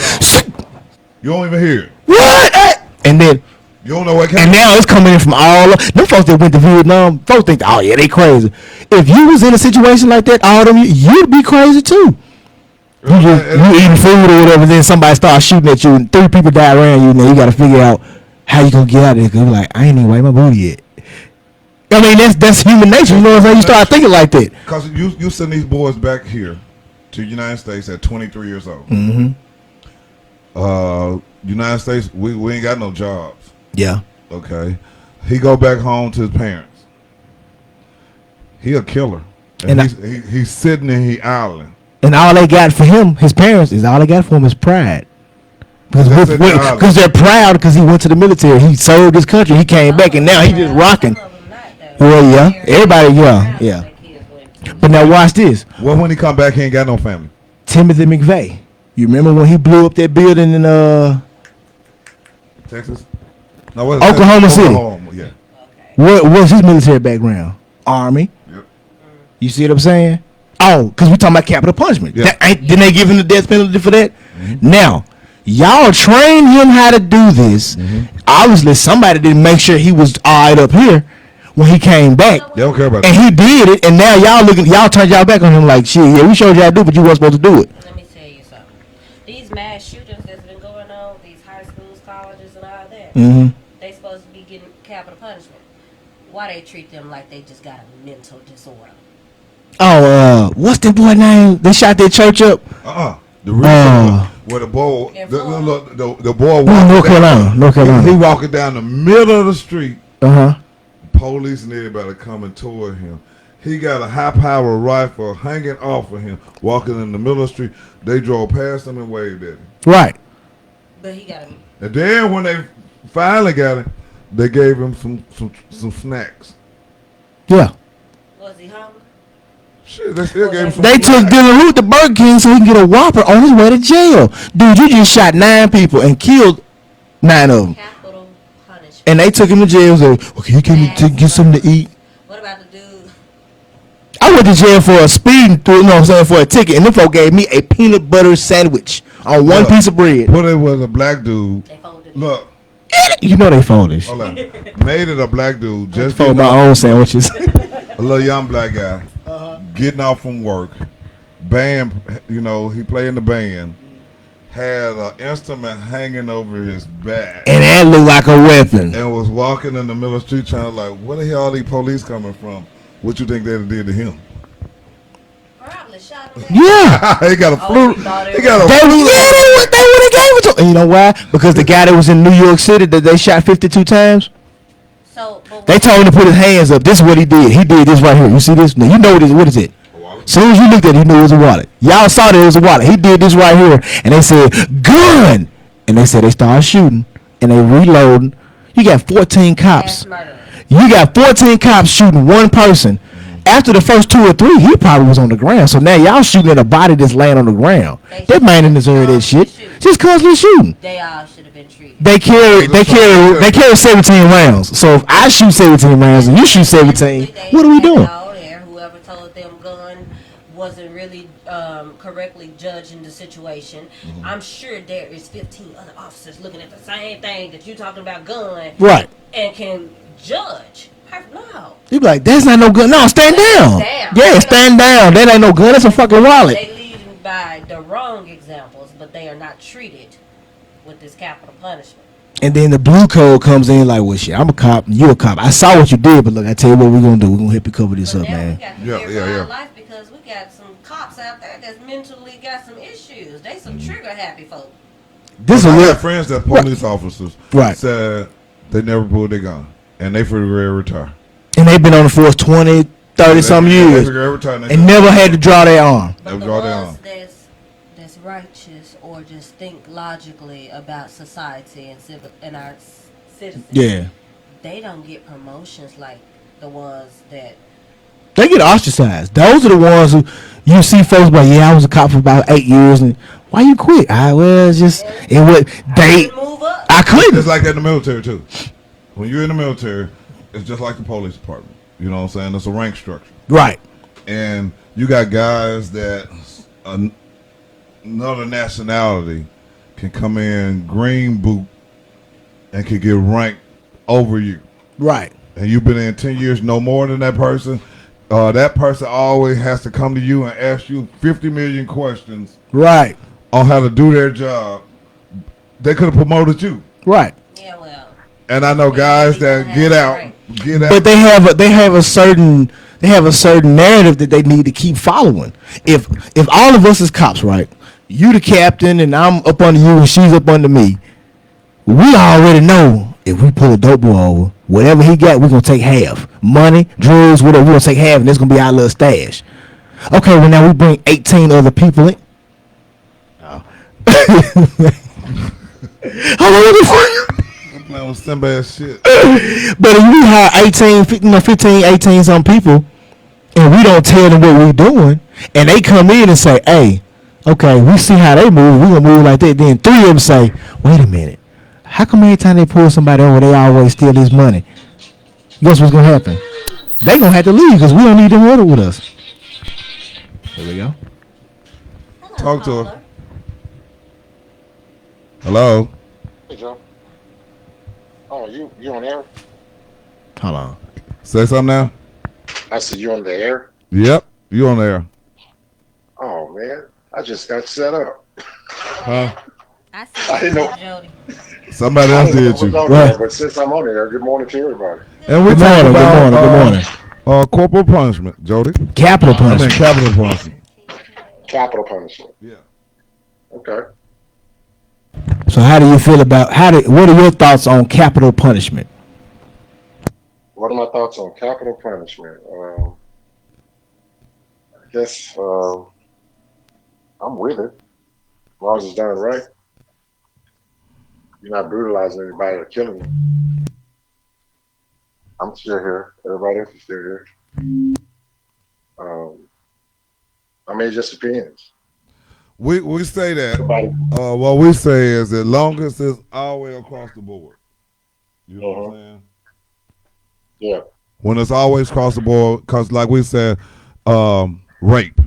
Speaker 2: You don't even hear it.
Speaker 3: What? And then,
Speaker 2: You don't know what
Speaker 3: and now it's coming in from all. Them folks that went to Vietnam, folks think, oh yeah, they crazy. If you was in a situation like that, all them, you'd be crazy too. You eating food or whatever, then somebody starts shooting at you, and 3 people die around you. Now you got to figure out how you gonna get out of there. Cause you're like, I ain't even wipe my booty yet. I mean, that's human nature. You know what I'm saying? You start thinking like that.
Speaker 2: Because you send these boys back here to the United States at 23 years old.
Speaker 3: Mm-hmm.
Speaker 2: United States, we ain't got no jobs.
Speaker 3: Yeah.
Speaker 2: Okay. He go back home to his parents. He a killer. And he's sitting and he idling.
Speaker 3: And all they got for him, his parents, is all they got for him is pride. Because they're proud because he went to the military. He served his country. He came back, and now he just rocking. Well, yeah. Everybody, yeah. But now watch this.
Speaker 2: Well, when he come back, he ain't got no family.
Speaker 3: Timothy McVeigh. You remember when he blew up that building in
Speaker 2: Texas? No, what is
Speaker 3: Oklahoma City.
Speaker 2: Oklahoma, yeah.
Speaker 3: What was his military background? Army.
Speaker 2: Yep.
Speaker 3: You see what I'm saying? Oh, because we talking about capital punishment.
Speaker 2: Yeah.
Speaker 3: Didn't they give him the death penalty for that? Mm-hmm. Now, y'all trained him how to do this. Mm-hmm. Obviously, somebody didn't make sure he was all right up here when he came back.
Speaker 2: They don't care about
Speaker 3: and
Speaker 2: that.
Speaker 3: He did it, and now y'all turned y'all back on him like, shit, yeah, we showed you how to do it, but you weren't supposed to do it.
Speaker 4: Let me tell you something. These mass shootings that's been going on, these high schools, colleges, and all that,
Speaker 3: Mm-hmm.
Speaker 4: they supposed to be getting capital punishment. Why they treat them like they just got a mental disorder?
Speaker 3: Oh, what's that boy name? They shot their church up.
Speaker 2: The reason where the boy, the boy
Speaker 3: North Carolina.
Speaker 2: He walking down the middle of the street.
Speaker 3: Uh-huh.
Speaker 2: Police and everybody coming toward him. He got a high-powered rifle hanging off of him, walking in the middle of the street. They drove past him and waved at him.
Speaker 3: Right.
Speaker 4: But he got him.
Speaker 2: And then when they finally got him, they gave him some snacks.
Speaker 3: Yeah.
Speaker 4: Was he hungry?
Speaker 2: Shit, they still gave him some
Speaker 3: They
Speaker 2: snacks.
Speaker 3: took Dylan Root to Burger King so he can get a Whopper on his way to jail. Dude, you just shot 9 people and killed 9 of them.
Speaker 4: Capital punishment.
Speaker 3: And they took him to jail and said, okay, you came to get something to eat.
Speaker 4: What about the dude?
Speaker 3: I went to jail for a speeding through, you know what I'm saying, for a ticket, and them folk gave me a peanut butter sandwich on one piece of bread.
Speaker 2: But it was a black dude.
Speaker 4: They folded it.
Speaker 2: Look,
Speaker 3: You know they folded.
Speaker 2: hold on. Made it a black dude. Just
Speaker 3: Fold my own sandwiches.
Speaker 2: a little young black guy getting off from work. Band, you know, he played in the band. Had an instrument hanging over his back.
Speaker 3: And that looked like a weapon.
Speaker 2: And was walking in the middle of the street trying to like, where the hell are these police coming from? What you think they did to him?
Speaker 4: Probably shot him.
Speaker 3: Yeah.
Speaker 2: He got a flute. He got a
Speaker 3: They would have gave it to him. And you know why? Because the guy that was in New York City that they shot 52 times,
Speaker 4: So, but
Speaker 3: they told him to put his hands up. This is what he did. He did this right here. You see this? Now, you know what it is. What is it? As soon as you looked at it, you knew it was a wallet. Y'all saw that it was a wallet. He did this right here. And they said, gun! And they said they started shooting. And they reloading. You got 14 cops.
Speaker 4: mass murder.
Speaker 3: You got 14 cops shooting one person. After the first 2 or 3, he probably was on the ground. So now y'all shooting at a body that's laying on the ground. That man didn't deserve that shit. Just constantly shooting.
Speaker 4: They all should have been treated.
Speaker 3: They carry 17 rounds. So if I shoot 17 rounds and you shoot 17, what are we doing?
Speaker 4: Whoever told them gun wasn't really correctly judging the situation. I'm sure there is 15 other officers looking at the same thing that you talking about gun.
Speaker 3: Right.
Speaker 4: And can judge. No.
Speaker 3: You be like, that's not no gun. No, stand down. Yeah, stand down. That ain't no gun. That's a fucking wallet.
Speaker 4: They lead by the wrong examples, but they are not treated with this capital punishment.
Speaker 3: And then the blue code comes in like, well, shit, I'm a cop, and you a cop. I saw what you did, but look, I tell you what we're going to do. We're going to help you cover this
Speaker 4: But
Speaker 3: up,
Speaker 4: now
Speaker 3: man.
Speaker 4: we got to fear for our life because we got some cops out there that's mentally got some issues. They some trigger happy folk.
Speaker 3: This is
Speaker 2: I
Speaker 3: a real...
Speaker 2: got friends that police officers
Speaker 3: Right.
Speaker 2: said they never pulled their gun. And they for the retire.
Speaker 3: And they've been on the force 20, 30-some years and never had to draw their arm.
Speaker 4: But the
Speaker 2: draw their
Speaker 4: ones
Speaker 2: arm.
Speaker 4: that's righteous or just think logically about society and our citizens,
Speaker 3: Yeah.
Speaker 4: they don't get promotions like the ones that.
Speaker 3: They get ostracized. Those are the ones who you see folks like, yeah, I was a cop for about 8 years, and why you quit? Well, it's just it would they.
Speaker 4: Couldn't move up.
Speaker 3: I couldn't.
Speaker 2: It's like that in the military too. When you're in the military, it's just like the police department. You know what I'm saying? It's a rank structure.
Speaker 3: Right.
Speaker 2: And you got guys that another nationality can come in green boot and can get ranked over you.
Speaker 3: Right.
Speaker 2: And you've been in 10 years no more than that person. That person always has to come to you and ask you 50 million questions
Speaker 3: Right.
Speaker 2: on how to do their job. They could have promoted you.
Speaker 3: Right.
Speaker 4: Yeah, well.
Speaker 2: And I know guys that get out.
Speaker 3: But they have a certain narrative that they need to keep following. If all of us is cops, right? You the captain and I'm up under you and she's up under me. We already know if we pull a dope boy over, whatever he got, we're gonna take half. Money, drugs, whatever, we're gonna take half, and that's gonna be our little stash. Okay, well now we bring 18 other people in. Oh. How long is it?
Speaker 2: That was some bad shit.
Speaker 3: But if we hire 15, 18 some people, and we don't tell them what we're doing, and they come in and say, hey, okay, we see how they move, we're going to move like that. Then 3 of them say, wait a minute, how come every time they pull somebody over, they always steal his money? Guess what's going to happen? They going to have to leave because we don't need them order with us. There we go.
Speaker 2: Talk to her. Hello?
Speaker 5: Hey, Joe. Oh, you on air?
Speaker 3: Hold on.
Speaker 2: Say something now?
Speaker 5: I said you on the air?
Speaker 2: Yep, you on there.
Speaker 5: Oh, man. I just got set up.
Speaker 2: Huh?
Speaker 4: I see.
Speaker 5: I didn't know.
Speaker 4: Jody.
Speaker 2: Somebody
Speaker 5: I
Speaker 2: else
Speaker 5: didn't know
Speaker 2: did
Speaker 5: what was
Speaker 2: you.
Speaker 5: on there, but since I'm on there, good morning to everybody.
Speaker 2: And we
Speaker 3: Good
Speaker 2: talking
Speaker 3: morning,
Speaker 2: about
Speaker 3: good morning.
Speaker 2: corporal punishment, Jody.
Speaker 3: Capital
Speaker 2: I mean
Speaker 3: punishment.
Speaker 2: capital punishment.
Speaker 5: Capital punishment.
Speaker 2: Yeah.
Speaker 5: Okay.
Speaker 3: So how do you feel about, what are your thoughts on capital punishment?
Speaker 5: What are my thoughts on capital punishment? I guess I'm with it. As long as it's done right. You're not brutalizing anybody or killing them. I'm still here. Everybody else is still here. I mean, it just depends.
Speaker 2: We say that.
Speaker 5: Somebody,
Speaker 2: What we say is that long as it's all the way across the board. You know what I'm saying?
Speaker 5: yeah.
Speaker 2: When it's always across the board, because like we said, rape.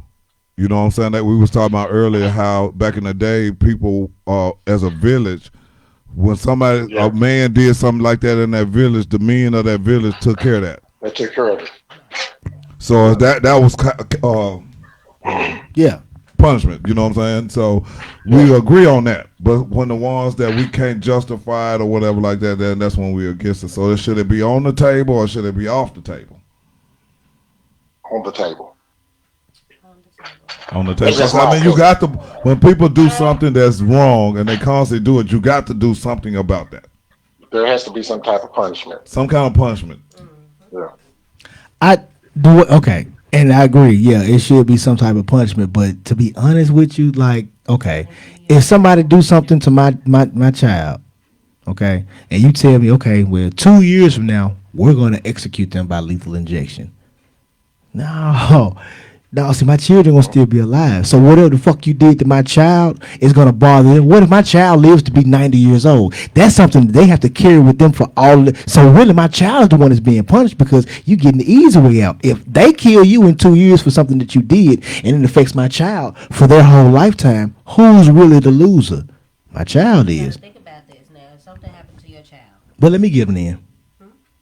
Speaker 2: You know what I'm saying? That we was talking about earlier, how back in the day, people as a village, when somebody, a man did something like that in that village, the men of that village took care of that.
Speaker 5: They took care of it.
Speaker 2: So that was
Speaker 3: Yeah.
Speaker 2: punishment. You know what I'm saying? So we agree on that. But when the ones that we can't justify it or whatever like that, then that's when we're against it. So should it be on the table or should it be off the table?
Speaker 5: On the table.
Speaker 2: On the table. 'Cause, I mean, you got to, when people do something that's wrong and they constantly do it, you got to do something about that.
Speaker 5: There has to be some type of punishment.
Speaker 2: Some kind of punishment.
Speaker 5: Yeah.
Speaker 3: I do it, okay, and I agree. Yeah, it should be some type of punishment. But to be honest with you, like, okay, if somebody do something to my child, okay, and you tell me, okay, well, 2 years from now we're going to execute them by lethal injection. No, see, my children gonna still be alive. So whatever the fuck you did to my child is gonna bother them. What if my child lives to be 90 years old? That's something that they have to carry with them for all. So really, my child is the one that's being punished because you getting the easy way out. If they kill you in 2 years for something that you did and it affects my child for their whole lifetime, who's really the loser? My child is.
Speaker 4: Think about this now. If something happened to your child,
Speaker 3: But let me get them then.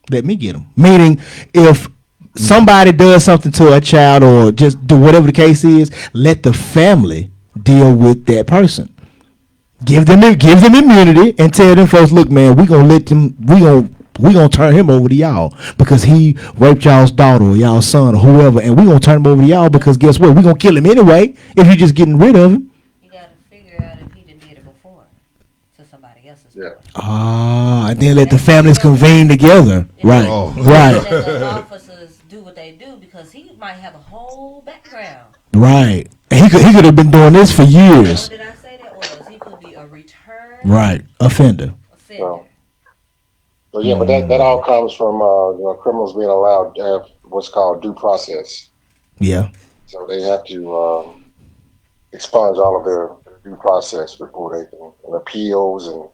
Speaker 3: Let me get them. Meaning, if somebody does something to a child or just do whatever the case is, let the family deal with that person. Give them immunity and tell them folks, look, man, we gonna turn him over to y'all because he raped y'all's daughter or y'all's son or whoever, and we gonna turn him over to y'all because guess what? We gonna kill him anyway if you're just getting rid of him.
Speaker 4: you got to figure out if he done did it before to somebody else's.
Speaker 5: Yeah.
Speaker 3: And then let the families convene together. Right.
Speaker 2: Oh.
Speaker 3: Right.
Speaker 4: Let those officers do what they do because he might have a whole background.
Speaker 3: Right. And he could have been doing this for years.
Speaker 4: Did I say that was? He could be a return
Speaker 3: Right. Offender.
Speaker 4: offender.
Speaker 5: So yeah, but that all comes from criminals being allowed to have what's called due process.
Speaker 3: Yeah.
Speaker 5: So they have to expunge all of their due process before they can and appeals and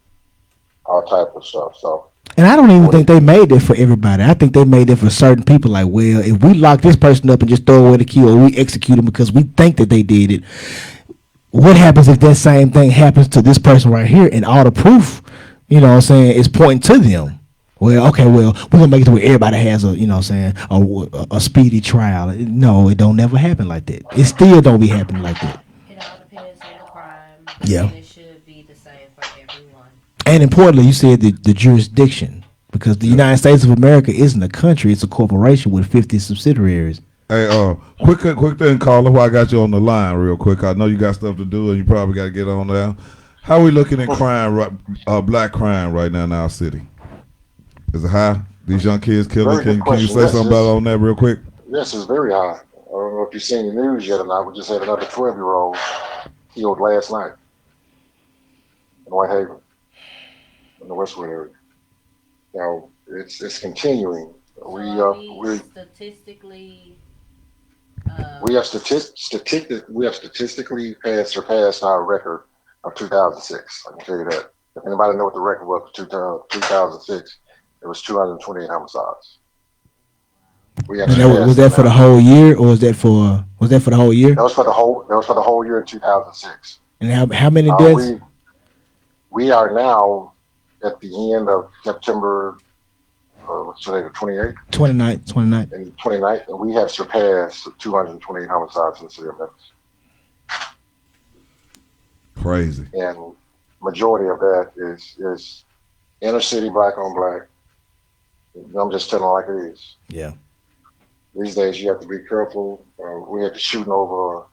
Speaker 5: all type of stuff. So
Speaker 3: And I don't even
Speaker 5: what
Speaker 3: think
Speaker 5: they
Speaker 3: they made it for everybody. I think they made it for certain people. Like, well, if we lock this person up and just throw away the key, or we execute them because we think that they did it, what happens if that same thing happens to this person right here and all the proof, what I'm saying, is pointing to them? Well, okay, well, we're gonna make it to where everybody has a, a speedy trial. No, it don't never happen like that. It still don't be happening like that.
Speaker 4: It all depends on the crime,
Speaker 3: Yeah.
Speaker 4: and it should be the same for everyone.
Speaker 3: And importantly, you said the jurisdiction, because the United States of America isn't a country; it's a corporation with 50 subsidiaries.
Speaker 2: Hey, quick thing, caller. While I got you on the line, real quick. I know you got stuff to do, and you probably got to get on there. How we looking at crime, black crime, right now in our city? Is it high? These young kids killing.
Speaker 5: Very good
Speaker 2: Can you
Speaker 5: question.
Speaker 2: say
Speaker 5: Yes,
Speaker 2: something about on that real quick?
Speaker 5: yes, it's very high. I don't know if you've seen the news yet or not. We just had another 12-year-old killed last night in Whitehaven, in the Westwood area. Now it's continuing.
Speaker 4: So
Speaker 5: We
Speaker 4: are
Speaker 5: we
Speaker 4: statistically.
Speaker 5: we have statistically surpassed our record of 2006. I can tell you that. If anybody know what the record was for 2006, it was 228 homicides. We have
Speaker 3: And that was
Speaker 5: surpassed
Speaker 3: that
Speaker 5: it
Speaker 3: for the
Speaker 5: now.
Speaker 3: whole year, or was that for the whole year?
Speaker 5: That was for the whole year in 2006.
Speaker 3: And how many
Speaker 5: Uh,
Speaker 3: deaths?
Speaker 5: we are now at the end of September, what's today, the 28th
Speaker 3: 29, 29.
Speaker 5: and 29th, and we have surpassed 228 homicides in the city of Memphis.
Speaker 2: Crazy.
Speaker 5: And majority of that is inner city black on black. I'm just telling it like it is.
Speaker 3: Yeah.
Speaker 5: These days you have to be careful. We had the shooting over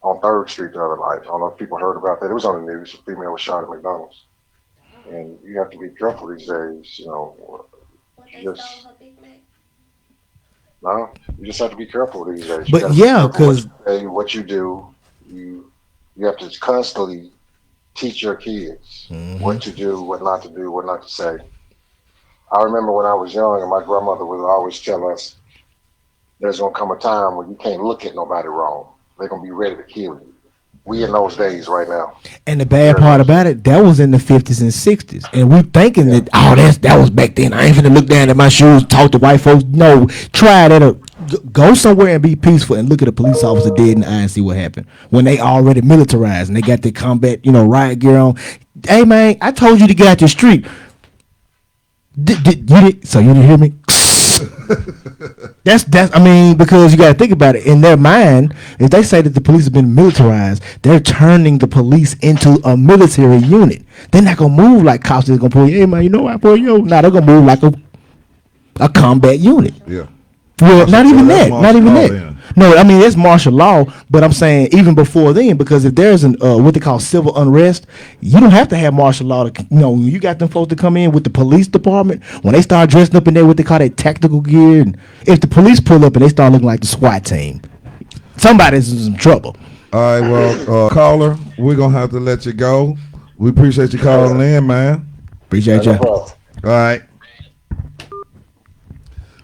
Speaker 5: on 3rd Street the other night. I don't know if people heard about that. It was on the news. A female was shot at McDonald's. And you have to be careful these days, just no, you just have to be careful these days. You
Speaker 3: But
Speaker 5: gotta be
Speaker 3: yeah,
Speaker 5: careful what
Speaker 3: because
Speaker 5: you say, what you do. You have to constantly teach your kids what to do, what not to do, what not to say. I remember when I was young, and my grandmother would always tell us, "There's gonna come a time when you can't look at nobody wrong. They're gonna be ready to kill you." We in those days right now.
Speaker 3: and the bad
Speaker 5: Very
Speaker 3: part
Speaker 5: much.
Speaker 3: about it, that was in the 50s and 60s, and we thinking
Speaker 5: Yeah.
Speaker 3: that that was back then. I ain't finna look down at my shoes, talk to white folks. No, try that. Go somewhere and be peaceful, and look at a police officer dead in the eye and see what happened when they already militarized and they got their combat, riot gear on. Hey man, I told you to get out the street. So you didn't hear me? That's I mean, because you got to think about it. In their mind, if they say that the police have been militarized, they're turning the police into a military unit. They're not gonna move like cops. They're gonna pull you, hey man, you know what, pull you. Now they're gonna move like a combat unit.
Speaker 2: Yeah.
Speaker 3: Well, not even
Speaker 2: that's
Speaker 3: that. Not
Speaker 2: martial
Speaker 3: even
Speaker 2: law
Speaker 3: that.
Speaker 2: then.
Speaker 3: No, I mean it's martial law, but I'm saying even before then, because if there's an what they call civil unrest, you don't have to have martial law to, when you got them folks to come in with the police department, when they start dressing up in there what they call their tactical gear, and if the police pull up and they start looking like the SWAT team, somebody's in some trouble.
Speaker 2: All right, well, caller, we're gonna have to let you go. We appreciate you calling in, man.
Speaker 3: Appreciate
Speaker 5: No
Speaker 3: you.
Speaker 5: problem.
Speaker 2: All right.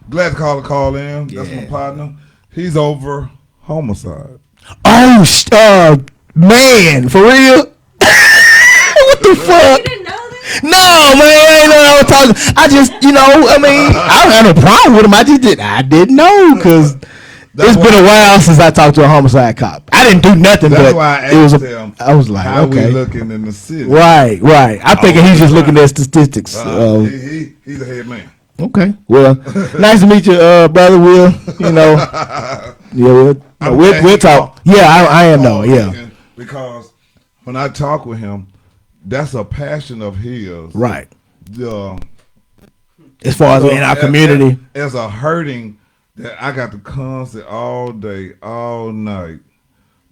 Speaker 2: Glad to call in. That's my
Speaker 3: Yeah.
Speaker 2: partner. He's over homicide.
Speaker 3: Oh, man, for real? What the fuck?
Speaker 4: You didn't know that?
Speaker 3: No, man, I ain't know I was talking. I just, I mean, I don't have no problem with him. I didn't know, because
Speaker 2: That's
Speaker 3: it's been
Speaker 2: why-
Speaker 3: a while since I talked to a homicide cop. I didn't do nothing,
Speaker 2: That's
Speaker 3: but
Speaker 2: why I
Speaker 3: it was
Speaker 2: asked him.
Speaker 3: I was like,
Speaker 2: How
Speaker 3: okay.
Speaker 2: we looking in the city?
Speaker 3: Right. I figure he's just looking at statistics.
Speaker 2: He's a head man.
Speaker 3: Okay. Well, nice to meet you, brother Will. We'll
Speaker 2: I'm glad he
Speaker 3: talk.
Speaker 2: called.
Speaker 3: Yeah, I am though.
Speaker 2: called
Speaker 3: Yeah.
Speaker 2: in Because when I talk with him, that's a passion of his.
Speaker 3: Right.
Speaker 2: Yeah.
Speaker 3: As far as in our community.
Speaker 2: As a hurting that I got to constantly all day, all night,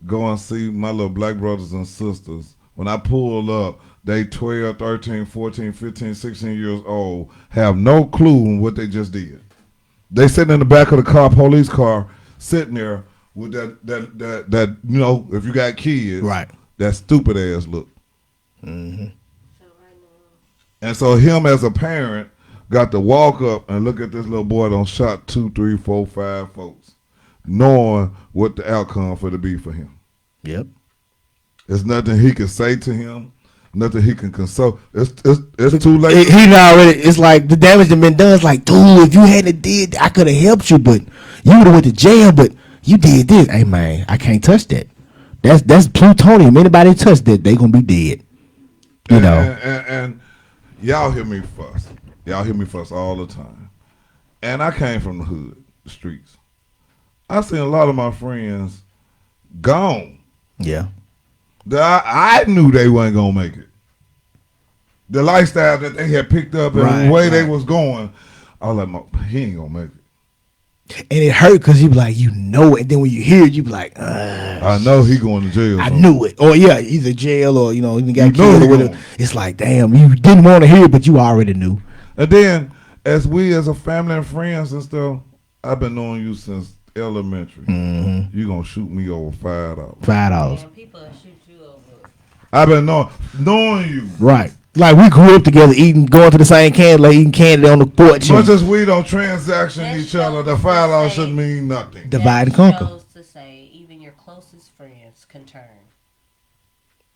Speaker 2: go and see my little black brothers and sisters. When I pull up, they 12, 13, 14, 15, 16 years old, have no clue on what they just did. They sitting in the back of the car, police car, sitting there with that if you got kids,
Speaker 3: Right.
Speaker 2: that stupid ass look.
Speaker 3: Mm-hmm.
Speaker 2: And so him as a parent got to walk up and look at this little boy done shot 2, 3, 4, 5 folks, knowing what the outcome for to be for him.
Speaker 3: Yep.
Speaker 2: There's nothing he can say to him, nothing he can console. It's too late.
Speaker 3: He already. It's like the damage that been done. It's like, dude, if you hadn't did, I could have helped you, but you would have went to jail. But you did this. Hey man, I can't touch that. That's plutonium. Anybody touch that, they gonna be dead. You know.
Speaker 2: And y'all hear me fuss. Y'all hear me fuss all the time. And I came from the hood, the streets. I seen a lot of my friends gone.
Speaker 3: Yeah.
Speaker 2: I knew they wasn't gonna make it. The lifestyle that they had picked up and the way they was going, I was like, he ain't gonna make it.
Speaker 3: And it hurt because you be like, you know it. And then when you hear it, you be like,
Speaker 2: I know he going to jail.
Speaker 3: I knew it. Or yeah, either jail or, even got
Speaker 2: know
Speaker 3: killed
Speaker 2: he
Speaker 3: or whatever.
Speaker 2: going.
Speaker 3: It's like, damn, you didn't want to hear it, but you already knew.
Speaker 2: And then, as a family and friends and stuff, I've been knowing you since elementary.
Speaker 3: Mm-hmm.
Speaker 2: You gonna shoot me over $5.
Speaker 3: $5.
Speaker 4: And people shoot you over.
Speaker 2: I've been knowing you.
Speaker 3: Right. Like we grew up together, going to the same candy, like eating candy on the porch.
Speaker 2: Much as we don't transaction
Speaker 4: That
Speaker 2: each other, the
Speaker 4: shows
Speaker 2: $5
Speaker 4: to
Speaker 2: shouldn't
Speaker 4: say-
Speaker 2: mean nothing.
Speaker 3: Divide and
Speaker 4: That
Speaker 3: conquer.
Speaker 4: shows to say even your closest friends can turn.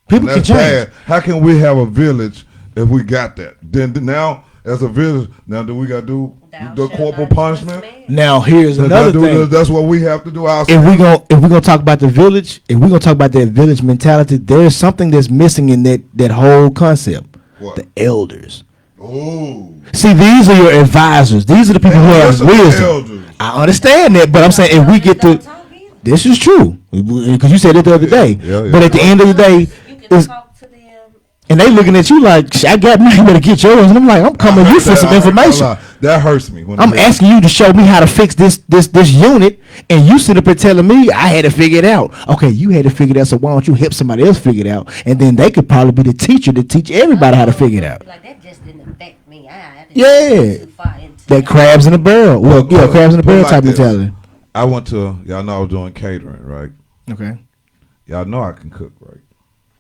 Speaker 3: People
Speaker 2: And
Speaker 3: can
Speaker 2: that's
Speaker 3: change.
Speaker 2: bad. How can we have a village if we got that? Then now, as a village, now do we got to do
Speaker 4: Thou
Speaker 2: the
Speaker 4: shalt
Speaker 2: corporal
Speaker 4: not
Speaker 2: punishment?
Speaker 4: trust man.
Speaker 3: Now here's another thing.
Speaker 2: That's what we have to do ourselves.
Speaker 3: If we gonna talk about the village, if we gonna talk about that village mentality, there's something that's missing in that whole concept.
Speaker 2: What?
Speaker 3: The elders.
Speaker 2: Oh.
Speaker 3: See, these are your advisors. These are the people who have
Speaker 2: Listen to the
Speaker 3: wisdom.
Speaker 2: elders.
Speaker 3: I understand that, but I'm saying if we get
Speaker 4: Don't
Speaker 3: to
Speaker 4: talk either.
Speaker 3: this is true because you said it the other day.
Speaker 2: Yeah.
Speaker 3: But at the end of the day,
Speaker 4: You can
Speaker 3: is
Speaker 4: talk to them.
Speaker 3: and they looking at you like, I got me, you better get yours. And I'm like, I'm coming to you for some information.
Speaker 2: That hurts me. When
Speaker 3: I'm asking you to show me how to fix this unit, and you sit up here telling me I had to figure it out. Okay, you had to figure it out, so why don't you help somebody else figure it out? And then they could probably be the teacher to teach everybody how to figure it out.
Speaker 4: Like that just didn't affect me. I
Speaker 3: Yeah.
Speaker 4: didn't go too far into
Speaker 3: That crabs in the barrel. Well, yeah, crabs in the
Speaker 2: Put it
Speaker 3: barrel
Speaker 2: like
Speaker 3: type
Speaker 2: this.
Speaker 3: mentality.
Speaker 2: I went to, y'all know I was doing catering, right?
Speaker 3: Okay.
Speaker 2: Y'all know I can cook, right?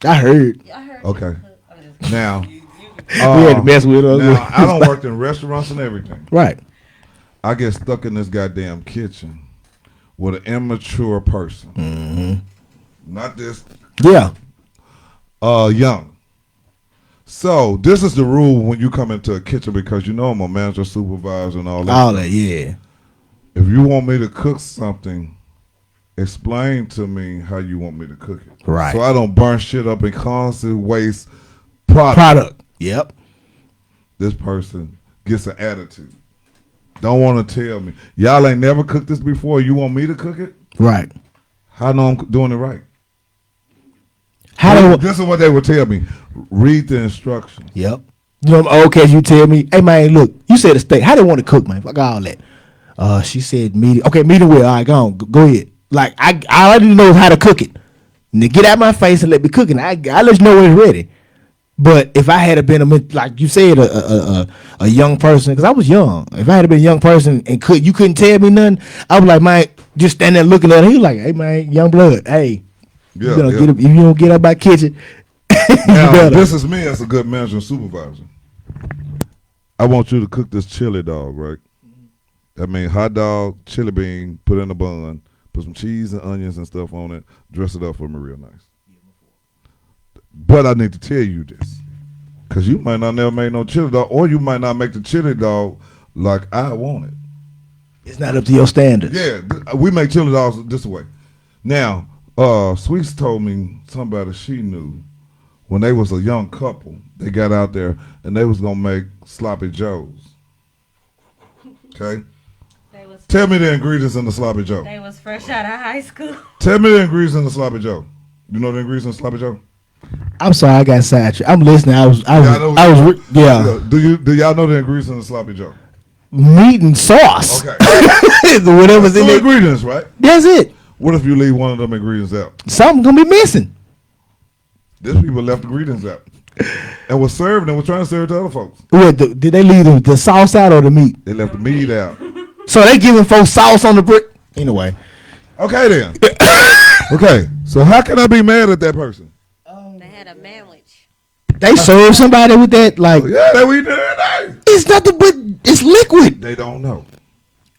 Speaker 3: I heard.
Speaker 4: I heard
Speaker 2: Okay.
Speaker 4: you. I'm just-
Speaker 2: Now,
Speaker 3: We had to mess with us.
Speaker 2: now I don't work in restaurants and everything.
Speaker 3: Right.
Speaker 2: I get stuck in this goddamn kitchen with an immature person.
Speaker 3: Mm-hmm.
Speaker 2: Not this
Speaker 3: Yeah.
Speaker 2: young. So this is the rule when you come into a kitchen, because you know I'm a manager, supervisor, and all that.
Speaker 3: All that, yeah.
Speaker 2: If you want me to cook something, explain to me how you want me to cook it.
Speaker 3: Right.
Speaker 2: So I don't burn shit up and constantly waste product.
Speaker 3: Product. Yep.
Speaker 2: This person gets an attitude. Don't want to tell me. Y'all ain't never cooked this before. You want me to cook it?
Speaker 3: Right.
Speaker 2: How know I'm doing it right?
Speaker 3: How do
Speaker 2: This is what they would tell me. Read the instructions.
Speaker 3: Yep. You know, okay, you tell me, hey man, look, you said a steak. How they want to cook, man? Fuck all that. She said medium. Okay, medium well. All right, go on. Go ahead. Like I already know how to cook it. Now get out my face and let me cook it. I let you know when it's ready. But if I had been like you said, a young person, because I was young. If I had been a young person and you couldn't tell me nothing, I was like, man, just stand there looking at him. He was like, hey man, young blood, hey,
Speaker 2: Yeah,
Speaker 3: you
Speaker 2: yeah.
Speaker 3: get up, if you don't get out my kitchen, you
Speaker 2: Now,
Speaker 3: better.
Speaker 2: this is me as a good manager and supervisor. I want you to cook this chili dog, right? I mean, hot dog, chili bean, put in a bun, put some cheese and onions and stuff on it, dress it up for me real nice. But I need to tell you this, because you might not never make no chili dog, or you might not make the chili dog like I want it.
Speaker 3: It's not up to your standards.
Speaker 2: Yeah, we make chili dogs this way. Now, Sweets told me somebody she knew when they was a young couple, they got out there and they was gonna make sloppy joes. Okay, tell me the ingredients in the sloppy joe.
Speaker 4: They was fresh out of high school.
Speaker 2: Tell me the ingredients in the sloppy joe. You know the ingredients in the sloppy joe?
Speaker 3: I'm sorry, I got sidetracked. I'm listening.
Speaker 2: Yeah. Do y'all know the ingredients in the sloppy joe?
Speaker 3: Meat and sauce.
Speaker 2: Okay,
Speaker 3: Whatever's in
Speaker 2: two
Speaker 3: it.
Speaker 2: ingredients, right?
Speaker 3: That's it.
Speaker 2: What if you leave one of them ingredients out?
Speaker 3: Something gonna be missing.
Speaker 2: These people left ingredients out and was serving and was trying to serve it to other folks.
Speaker 3: Did they leave the sauce out or the meat?
Speaker 2: They left the meat out.
Speaker 3: So they giving folks sauce on the brick. Anyway,
Speaker 2: Okay then. Okay, so how can I be mad at that person?
Speaker 4: They had a sandwich.
Speaker 3: They serve somebody with that. Like,
Speaker 2: Yeah, that we did that.
Speaker 3: it's nothing but it's liquid.
Speaker 2: They don't know.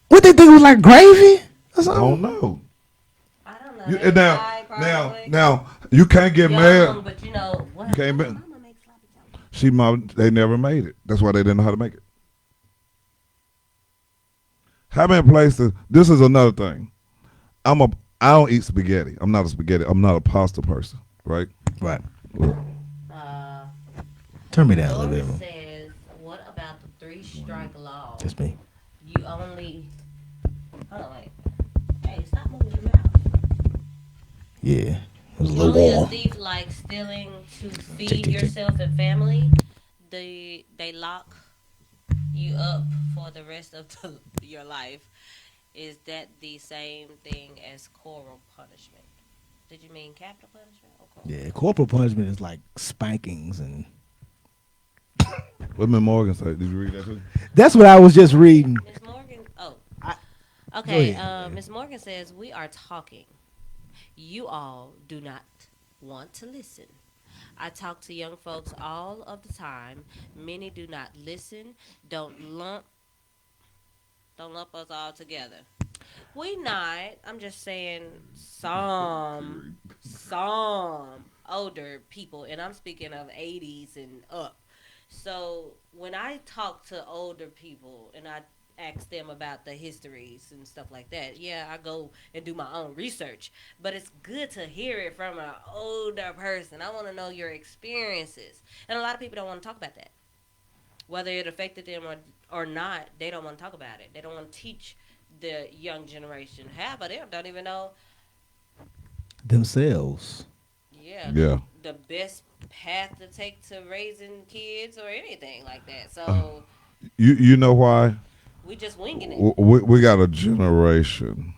Speaker 3: What they think was like gravy or something?
Speaker 2: Don't know.
Speaker 4: I don't know.
Speaker 2: You,
Speaker 4: They
Speaker 2: and now,
Speaker 4: fried
Speaker 2: now,
Speaker 4: probably.
Speaker 2: now, you can't get
Speaker 4: Young,
Speaker 2: mad.
Speaker 4: but you know what?
Speaker 2: You can't
Speaker 4: my
Speaker 2: be-
Speaker 4: mama makes sloppy joe.
Speaker 2: They never made it. That's why they didn't know how to make it. How many places? This is another thing. I don't eat spaghetti. I'm not a pasta person, right?
Speaker 3: Right.
Speaker 4: Uh,
Speaker 3: Turn me down a little
Speaker 4: Doris
Speaker 3: bit.
Speaker 4: says, "What about the 3-strike law?
Speaker 3: That's me.
Speaker 4: You only." Hold on, wait. Hey, stop moving your mouth.
Speaker 3: Yeah. It was a
Speaker 4: You
Speaker 3: little
Speaker 4: only a
Speaker 3: warm.
Speaker 4: thief like stealing to feed
Speaker 3: Tick, tick, tick.
Speaker 4: yourself and family. They lock you up for the rest of your life. Is that the same thing as corporal punishment? Did you mean capital punishment or corporal?
Speaker 3: Yeah, corporal punishment is like spankings, and
Speaker 2: What Miss Morgan say? Did you read that too?
Speaker 3: that's what I was just reading.
Speaker 4: Miss Morgan. Oh,
Speaker 3: Go
Speaker 4: okay.
Speaker 3: ahead.
Speaker 4: Miss Morgan says we are talking. You all do not want to listen. I talk to young folks all of the time. Many do not listen. Don't lump us all together. We not. I'm just saying some older people, and I'm speaking of 80s and up. So when I talk to older people and I ask them about the histories and stuff like that, yeah, I go and do my own research. But it's good to hear it from an older person. I want to know your experiences. And a lot of people don't want to talk about that. Whether it affected them or not, they don't want to talk about it. They don't want to teach the young generation. Half of them don't even know,
Speaker 3: Themselves.
Speaker 2: Yeah.
Speaker 4: the best path to take to raising kids or anything like that. So
Speaker 2: You know why?
Speaker 4: we just winging it.
Speaker 2: We got a generation.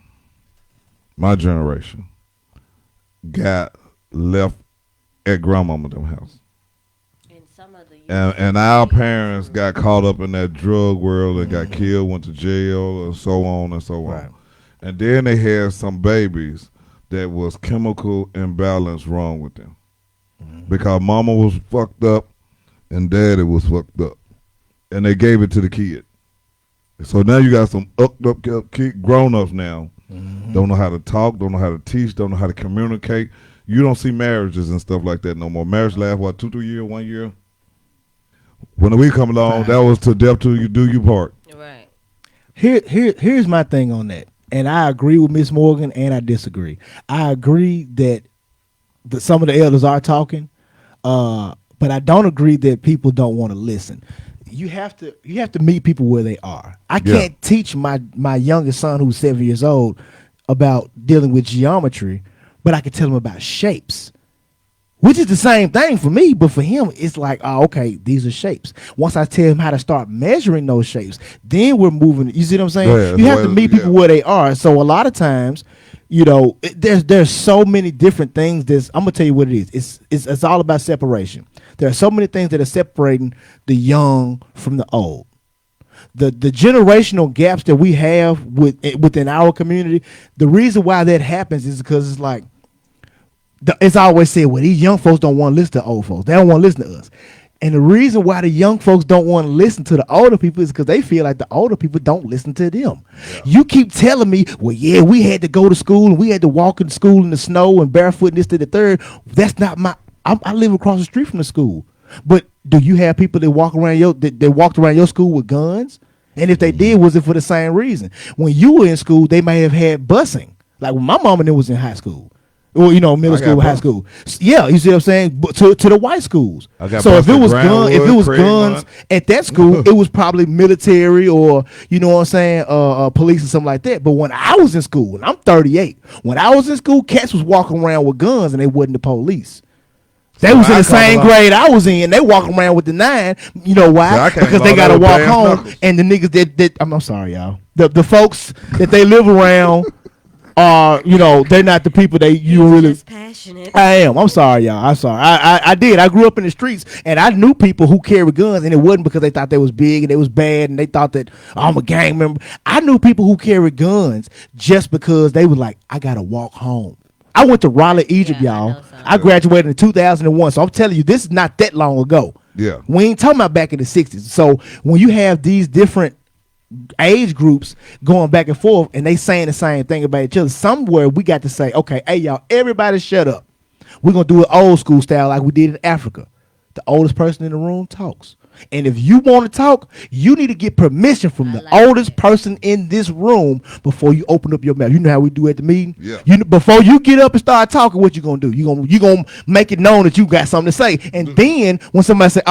Speaker 2: My generation got left at grandmama them house.
Speaker 4: And some of the
Speaker 2: And our parents got caught up in that drug world and got killed, went to jail, and so on and so on.
Speaker 3: Right.
Speaker 2: And then they had some babies that was chemical imbalance wrong with them. Because mama was fucked up and daddy was fucked up. And they gave it to the kid. So now you got some up grown-ups now. Don't know how to talk, don't know how to teach, don't know how to communicate. You don't see marriages and stuff like that no more. Marriage last, 2-3 years, 1 year? When we come along, that was to death till you do your part.
Speaker 4: right.
Speaker 3: Here's my thing on that, and I agree with Miss Morgan, and I disagree. I agree that some of the elders are talking, but I don't agree that people don't want to listen. You have to meet people where they are. I can't teach my youngest son, who's 7 years old, about dealing with geometry, but I can tell him about shapes. Which is the same thing for me, but for him, it's like, oh, okay, these are shapes. Once I tell him how to start measuring those shapes, then we're moving. You see what I'm saying?
Speaker 2: Yeah,
Speaker 3: you have to meet people where they are. So a lot of times, there's so many different things. I'm gonna tell you what it is. It's all about separation. There are so many things that are separating the young from the old. The generational gaps that we have within our community. The reason why that happens is because it's like, it's always said, well, these young folks don't want to listen to old folks. They don't want to listen to us. And the reason why the young folks don't want to listen to the older people is because they feel like the older people don't listen to them. Yeah. You keep telling me, well, yeah, we had to go to school and we had to walk in school in the snow and barefoot and this to the third. That's not I live across the street from the school. But do you have people that walked around your school with guns? And if they did, was it for the same reason? When you were in school, they may have had busing. Like when my mom and them was in high school. Or middle school, high school. Yeah, you see what I'm saying? But to the white schools. So if it was guns at that school, it was probably military or police or something like that. But when I was in school, and I'm 38, when I was in school, cats was walking around with guns and they wasn't the police. They was in the same grade I was in. They walking around with the 9. You know why? Because they gotta walk home. And the niggas that I'm sorry, y'all. The folks that they live around. They're not the people really.
Speaker 4: Passionate.
Speaker 3: I am. I'm sorry, y'all. I'm sorry. I did. I grew up in the streets, and I knew people who carried guns, and it wasn't because they thought they was big and they was bad, and they thought that I'm a gang member. I knew people who carried guns just because they was like, I gotta walk home I went to Raleigh, Egypt,
Speaker 4: Yeah, I
Speaker 3: y'all.
Speaker 4: know some.
Speaker 3: I graduated in 2001, so I'm telling you, this is not that long ago.
Speaker 2: Yeah.
Speaker 3: We ain't talking about back in the 60s. So when you have these different age groups going back and forth and they saying the same thing about each other, somewhere we got to say, okay, hey, y'all, everybody shut up. We're going to do it old school style like we did in Africa. The oldest person in the room talks. And if you want to talk, you need to get permission from
Speaker 4: I
Speaker 3: the
Speaker 4: like
Speaker 3: oldest
Speaker 4: that.
Speaker 3: person in this room before you open up your mouth. You know how we do at the meeting?
Speaker 2: Yeah.
Speaker 3: Before you get up and start talking, what you gonna do? You gonna make it known that you got something to say. And then when somebody say,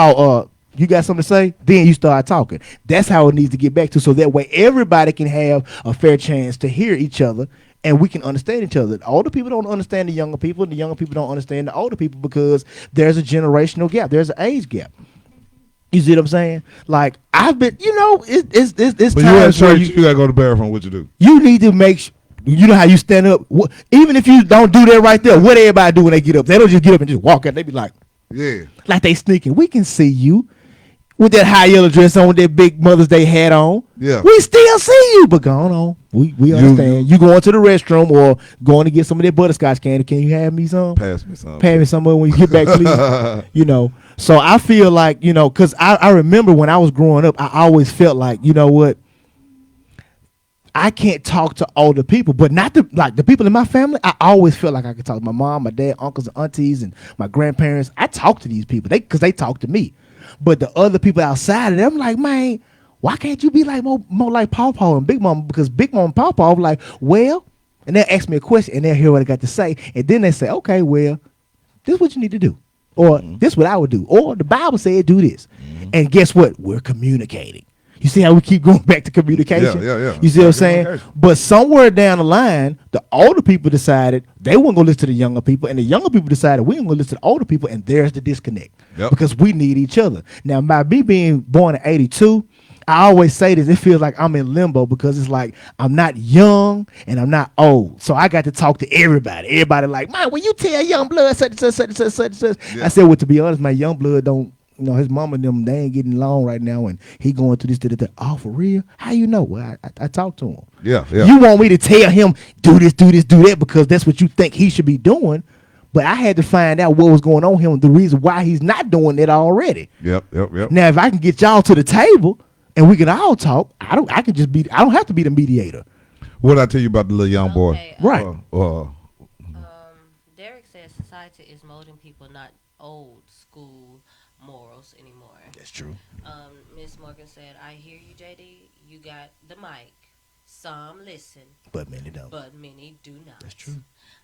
Speaker 3: you got something to say, then you start talking. That's how it needs to get back to, so that way everybody can have a fair chance to hear each other and we can understand each other. The older people don't understand the younger people, and the younger people don't understand the older people because there's a generational gap. There's an age gap. You see what I'm saying? Like, I've been, it's
Speaker 2: But you at
Speaker 3: times where
Speaker 2: church, you gotta go to the bathroom. What you do?
Speaker 3: you need to make you know how you stand up. Even if you don't do that right there, what everybody do when they get up? They don't just get up and just walk out. They be like
Speaker 2: Yeah.
Speaker 3: they sneaking. We can see you with that high yellow dress on, with that big Mother's Day hat on.
Speaker 2: Yeah.
Speaker 3: We still see you, but go on. We understand. You going to the restroom or going to get some of that butterscotch candy. Can you have me some?
Speaker 2: Pass me some.
Speaker 3: Pay me somewhere when you get back, please. So I feel like, because I remember when I was growing up, I always felt like, you know what, I can't talk to older people, but not the people in my family. I always felt like I could talk to my mom, my dad, uncles and aunties, and my grandparents. I talk to these people because they talk to me. But the other people outside of them, like, man, why can't you be like more like Pawpaw and Big Mama? Because Big Mama and Pawpaw like, well, and they'll ask me a question and they'll hear what I got to say, and then they say, okay, well, this is what you need to do, or this is what I would do, or the Bible said do this, and guess what? We're communicating. You see how we keep going back to communication?
Speaker 2: Yeah.
Speaker 3: You see what I'm saying? But somewhere down the line, the older people decided they weren't going to listen to the younger people, and the younger people decided we ain't going to listen to the older people, and there's the disconnect.
Speaker 2: Yep.
Speaker 3: Because we need each other. Now, by me being born in 82, I always say this, it feels like I'm in limbo because it's like I'm not young and I'm not old. So I got to talk to everybody. Everybody like, man, when you tell young blood such and such.
Speaker 2: Yeah.
Speaker 3: I said, well, to be honest, my young blood don't, his mama and them, they ain't getting along right now, and he going through this. Oh, for real? How you know? Well, I talked to him.
Speaker 2: Yeah.
Speaker 3: You want me to tell him, do this, do that, because that's what you think he should be doing. But I had to find out what was going on with him, the reason why he's not doing it already.
Speaker 2: Yep.
Speaker 3: Now, if I can get y'all to the table and we can all talk, I don't have to be the mediator.
Speaker 2: What I tell you about the little young boy?
Speaker 4: Okay,
Speaker 3: Right.
Speaker 4: Derek says society is molding people, not old school morals anymore.
Speaker 3: That's true.
Speaker 4: Miss Morgan said, I hear you, JD. You got the mic. Some listen,
Speaker 3: But many don't.
Speaker 4: but many do not.
Speaker 3: That's true.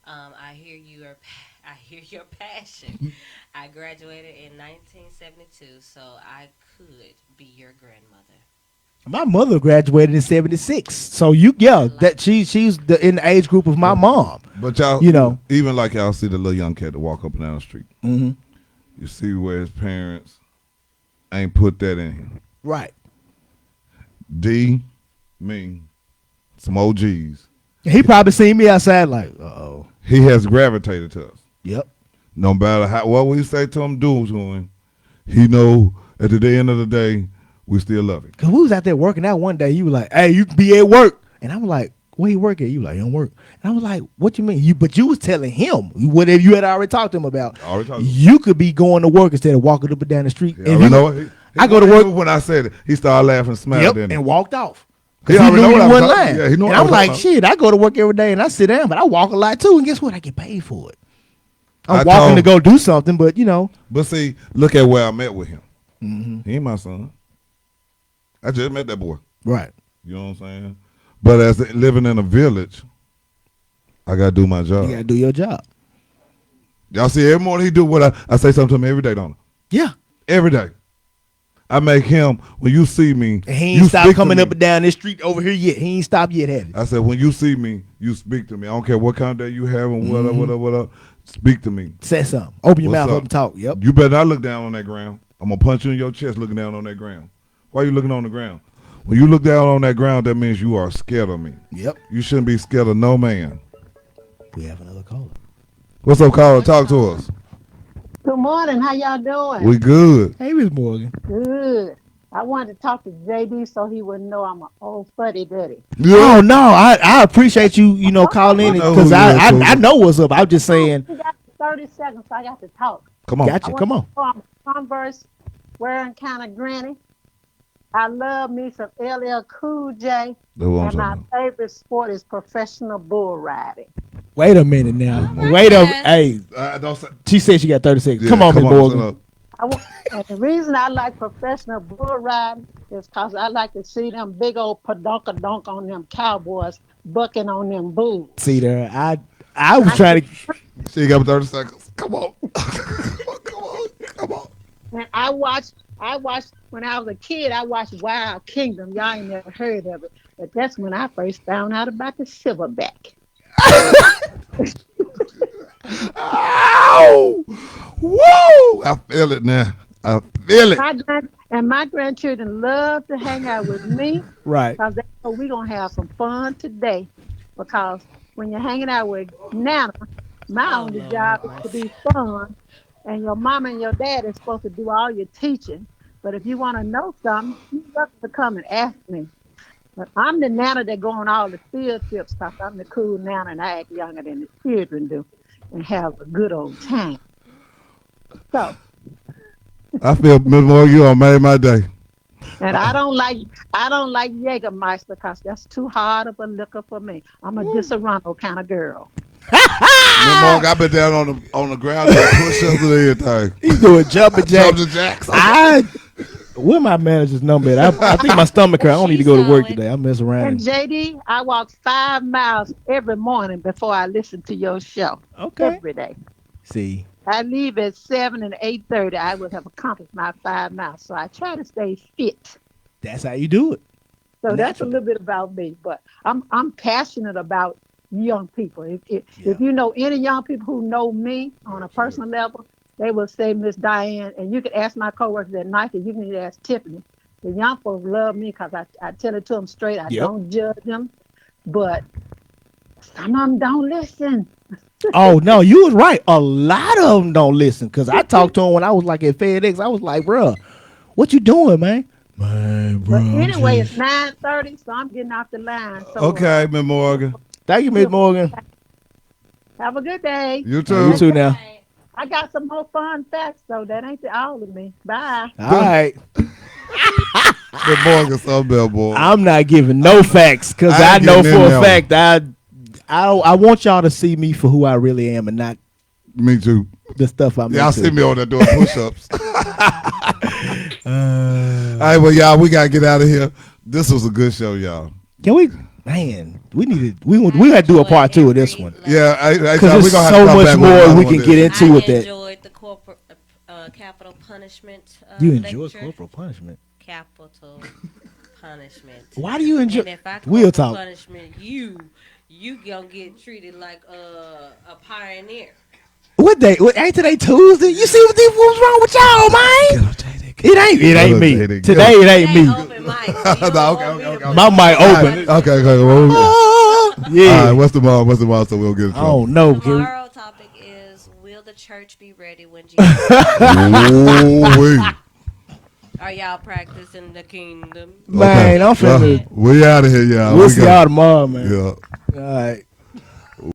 Speaker 4: I hear your passion. I graduated in 1972, so I could be your grandmother.
Speaker 3: My mother graduated in 76. So that she's in the age group of my mom.
Speaker 2: But y'all, even like y'all see the little young cat that walk up and down the street.
Speaker 3: Mm-hmm.
Speaker 2: You see where his parents ain't put that in him.
Speaker 3: Right.
Speaker 2: Me, some OGs.
Speaker 3: He probably seen me outside like, uh-oh.
Speaker 2: He has gravitated to us.
Speaker 3: Yep.
Speaker 2: No matter what we say to him, do to him, he know at the end of the day, we still love him.
Speaker 3: Because we was out there working out one day. You were like, hey, you can be at work. And I'm like, where you work at? You like, you don't work. And I was like, what you mean? But you was telling him whatever you had already talked to him about. You could be going to work instead of walking up and down the street.
Speaker 2: And I go to work. When I said it, he started laughing, smiled,
Speaker 3: and walked off.
Speaker 2: He
Speaker 3: He
Speaker 2: already
Speaker 3: knew
Speaker 2: know
Speaker 3: he
Speaker 2: what
Speaker 3: wasn't
Speaker 2: I'm
Speaker 3: lying.
Speaker 2: Yeah, he know
Speaker 3: and
Speaker 2: what
Speaker 3: I'm like,
Speaker 2: about.
Speaker 3: shit, I go to work every day and I sit down, but I walk a lot too. And guess what? I get paid for it. I'm
Speaker 2: I
Speaker 3: walking
Speaker 2: told-
Speaker 3: to go do something, but
Speaker 2: But see, look at where I met with him.
Speaker 3: Mm-hmm.
Speaker 2: He ain't my son. I just met that boy.
Speaker 3: Right.
Speaker 2: You know what I'm saying? But as living in a village, I gotta do my job.
Speaker 3: You gotta do your job.
Speaker 2: Y'all see, every morning he do what I say something to him every day, don't I?
Speaker 3: Yeah.
Speaker 2: Every day. I make him, when you see me,
Speaker 3: And he
Speaker 2: you
Speaker 3: ain't stopped
Speaker 2: speak to
Speaker 3: coming
Speaker 2: me.
Speaker 3: up and down this street over here yet. He ain't stopped yet, have he?
Speaker 2: I said, when you see me, you speak to me. I don't care what kind of day you having, whatever. Speak to me.
Speaker 3: Say something. Open your
Speaker 2: What's
Speaker 3: mouth
Speaker 2: up?
Speaker 3: up and talk. Yep.
Speaker 2: You better not look down on that ground. I'm gonna punch you in your chest looking down on that ground. Why you looking on the ground? When you look down on that ground, that means you are scared of me.
Speaker 3: Yep.
Speaker 2: You shouldn't be scared of no man.
Speaker 3: We have another caller.
Speaker 2: What's up, caller? Talk to us.
Speaker 6: Good morning. How y'all doing?
Speaker 2: We good.
Speaker 3: Hey, Miss Morgan.
Speaker 6: Good. I wanted to talk to JD so he would know I'm an old fuddy duddy.
Speaker 3: Oh no, I appreciate you, calling
Speaker 2: We
Speaker 3: in
Speaker 2: know
Speaker 3: because
Speaker 2: who you is,
Speaker 3: I
Speaker 2: Cougar.
Speaker 3: know what's up. I'm just saying,
Speaker 6: You got 30 seconds, so I got to talk.
Speaker 2: Come on.
Speaker 3: gotcha. Come on.
Speaker 6: I'm a Converse wearing kind of granny. I love me some LL Cool J,
Speaker 2: That's what I'm
Speaker 6: and my
Speaker 2: talking
Speaker 6: favorite sport is professional bull riding.
Speaker 3: Wait a minute now.
Speaker 4: All
Speaker 3: Wait a
Speaker 4: right.
Speaker 3: Hey,
Speaker 2: Don't say.
Speaker 3: she said she got 30 seconds.
Speaker 2: Yeah,
Speaker 3: Come on, Miss
Speaker 2: shut
Speaker 3: Morgan.
Speaker 2: up.
Speaker 6: And the reason I like professional bull riding is because I like to see them big old padonka-donk on them cowboys bucking on them bulls.
Speaker 3: See there, I was
Speaker 6: I,
Speaker 3: trying to.
Speaker 2: She got 30 seconds. Come on. Come on. Come on.
Speaker 6: and I watched when I was a kid. I watched Wild Kingdom. Y'all ain't never heard of it, but that's when I first found out about the silverback.
Speaker 2: Ow! Woo! I feel it now. I feel it.
Speaker 6: My grandchildren love to hang out with me
Speaker 3: Right.
Speaker 6: because they know we're gonna have some fun today. Because when you're hanging out with Nana, my
Speaker 3: Oh
Speaker 6: only
Speaker 3: Lord,
Speaker 6: job
Speaker 3: have
Speaker 6: is to
Speaker 3: mercy.
Speaker 6: be fun, and your mom and your dad is supposed to do all your teaching. But if you want to know something, you're welcome to come and ask me. But I'm the Nana that go on all the field trips because I'm the cool Nana and I act younger than the children do and have a good old time. So,
Speaker 2: I feel Miss Morgan, you done made my day.
Speaker 6: and I don't like Jägermeister because that's too hard of a liquor for me. I'm a Disaronno kind of girl.
Speaker 2: Miss Morgan, I've been down on the ground doing push-ups and everything.
Speaker 3: He's doing jumping jacks.
Speaker 2: Jumping jacks.
Speaker 3: I Where my manager's number at? I think my stomach hurt. I don't need to go to work today. I mess around.
Speaker 6: And JD, I walk 5 miles every morning before I listen to your show.
Speaker 3: Okay.
Speaker 6: Every day.
Speaker 3: See,
Speaker 6: I leave at 7 and 8:30. I will have accomplished my 5 miles. So I try to stay fit.
Speaker 3: that's how you do it.
Speaker 6: So that's a
Speaker 3: Naturally.
Speaker 6: little bit about me. But I'm passionate about young people.
Speaker 3: Yeah.
Speaker 6: If you know any young people who know me on a personal level, they will say Miss Diane. And you can ask my coworkers at Nike. You can even ask Tiffany. The young folks love me because I tell it to them straight. I
Speaker 3: Yep.
Speaker 6: don't judge them. But some of them don't listen.
Speaker 3: Oh no, you was right. A lot of them don't listen because I talked to them when I was like at FedEx. I was like, "Bruh, what you doing, man?" Man, bro.
Speaker 6: But anyway, it's 9:30, so I'm getting off the line. So
Speaker 2: Okay, Miss Morgan.
Speaker 3: Thank you, Miss Morgan.
Speaker 6: have a good day.
Speaker 2: You too.
Speaker 3: You too now.
Speaker 6: I got some more fun facts, though. That ain't all of me. Bye.
Speaker 3: All right.
Speaker 2: Miss Morgan, some bell boy.
Speaker 3: I'm not giving no facts because
Speaker 2: I
Speaker 3: I
Speaker 2: ain't
Speaker 3: know
Speaker 2: getting in
Speaker 3: for
Speaker 2: there.
Speaker 3: a fact I want y'all to see me for who I really am and not
Speaker 2: Me too.
Speaker 3: the stuff I'm
Speaker 2: Y'all
Speaker 3: into.
Speaker 2: see me on there doing push-ups. All right, well, y'all, we gotta get out of here. This was a good show, y'all.
Speaker 3: Can we, man? We had to do a part two of this one
Speaker 2: Yeah,
Speaker 3: because
Speaker 2: we
Speaker 3: there's
Speaker 2: gonna have
Speaker 3: so
Speaker 2: to come
Speaker 3: much
Speaker 2: back with
Speaker 3: more
Speaker 2: another
Speaker 3: we
Speaker 2: one
Speaker 3: can
Speaker 2: of
Speaker 3: get
Speaker 2: this.
Speaker 3: into
Speaker 4: I
Speaker 3: with that.
Speaker 4: enjoyed the corporate capital punishment.
Speaker 3: You enjoy
Speaker 4: lecture.
Speaker 3: corporal punishment.
Speaker 4: Capital punishment.
Speaker 3: Why do you enjoy?
Speaker 4: And if I
Speaker 3: We'll
Speaker 4: corporal
Speaker 3: talk.
Speaker 4: punishment you gonna get treated like a pioneer.
Speaker 3: What day? Ain't today Tuesday? You see what's wrong with y'all, man? It ain't me.
Speaker 2: Get
Speaker 3: Today it
Speaker 4: It
Speaker 3: ain't me.
Speaker 4: open mic. So you don't
Speaker 2: No,
Speaker 4: want me to
Speaker 2: okay.
Speaker 4: put
Speaker 3: My
Speaker 4: you
Speaker 3: mic
Speaker 4: on
Speaker 3: open.
Speaker 4: punishment.
Speaker 2: Okay. Well,
Speaker 3: Oh,
Speaker 2: all
Speaker 3: yeah.
Speaker 2: right, what's tomorrow, so we'll get it.
Speaker 3: Oh no.
Speaker 4: Tomorrow topic is, will the church be ready when Jesus
Speaker 2: Ooh-wee.
Speaker 4: are y'all practicing the kingdom?
Speaker 3: Man, I'm finna.
Speaker 2: We out of here, y'all.
Speaker 3: We'll
Speaker 2: We
Speaker 3: see
Speaker 2: got-
Speaker 3: y'all tomorrow, man.
Speaker 2: Yeah.
Speaker 3: All right.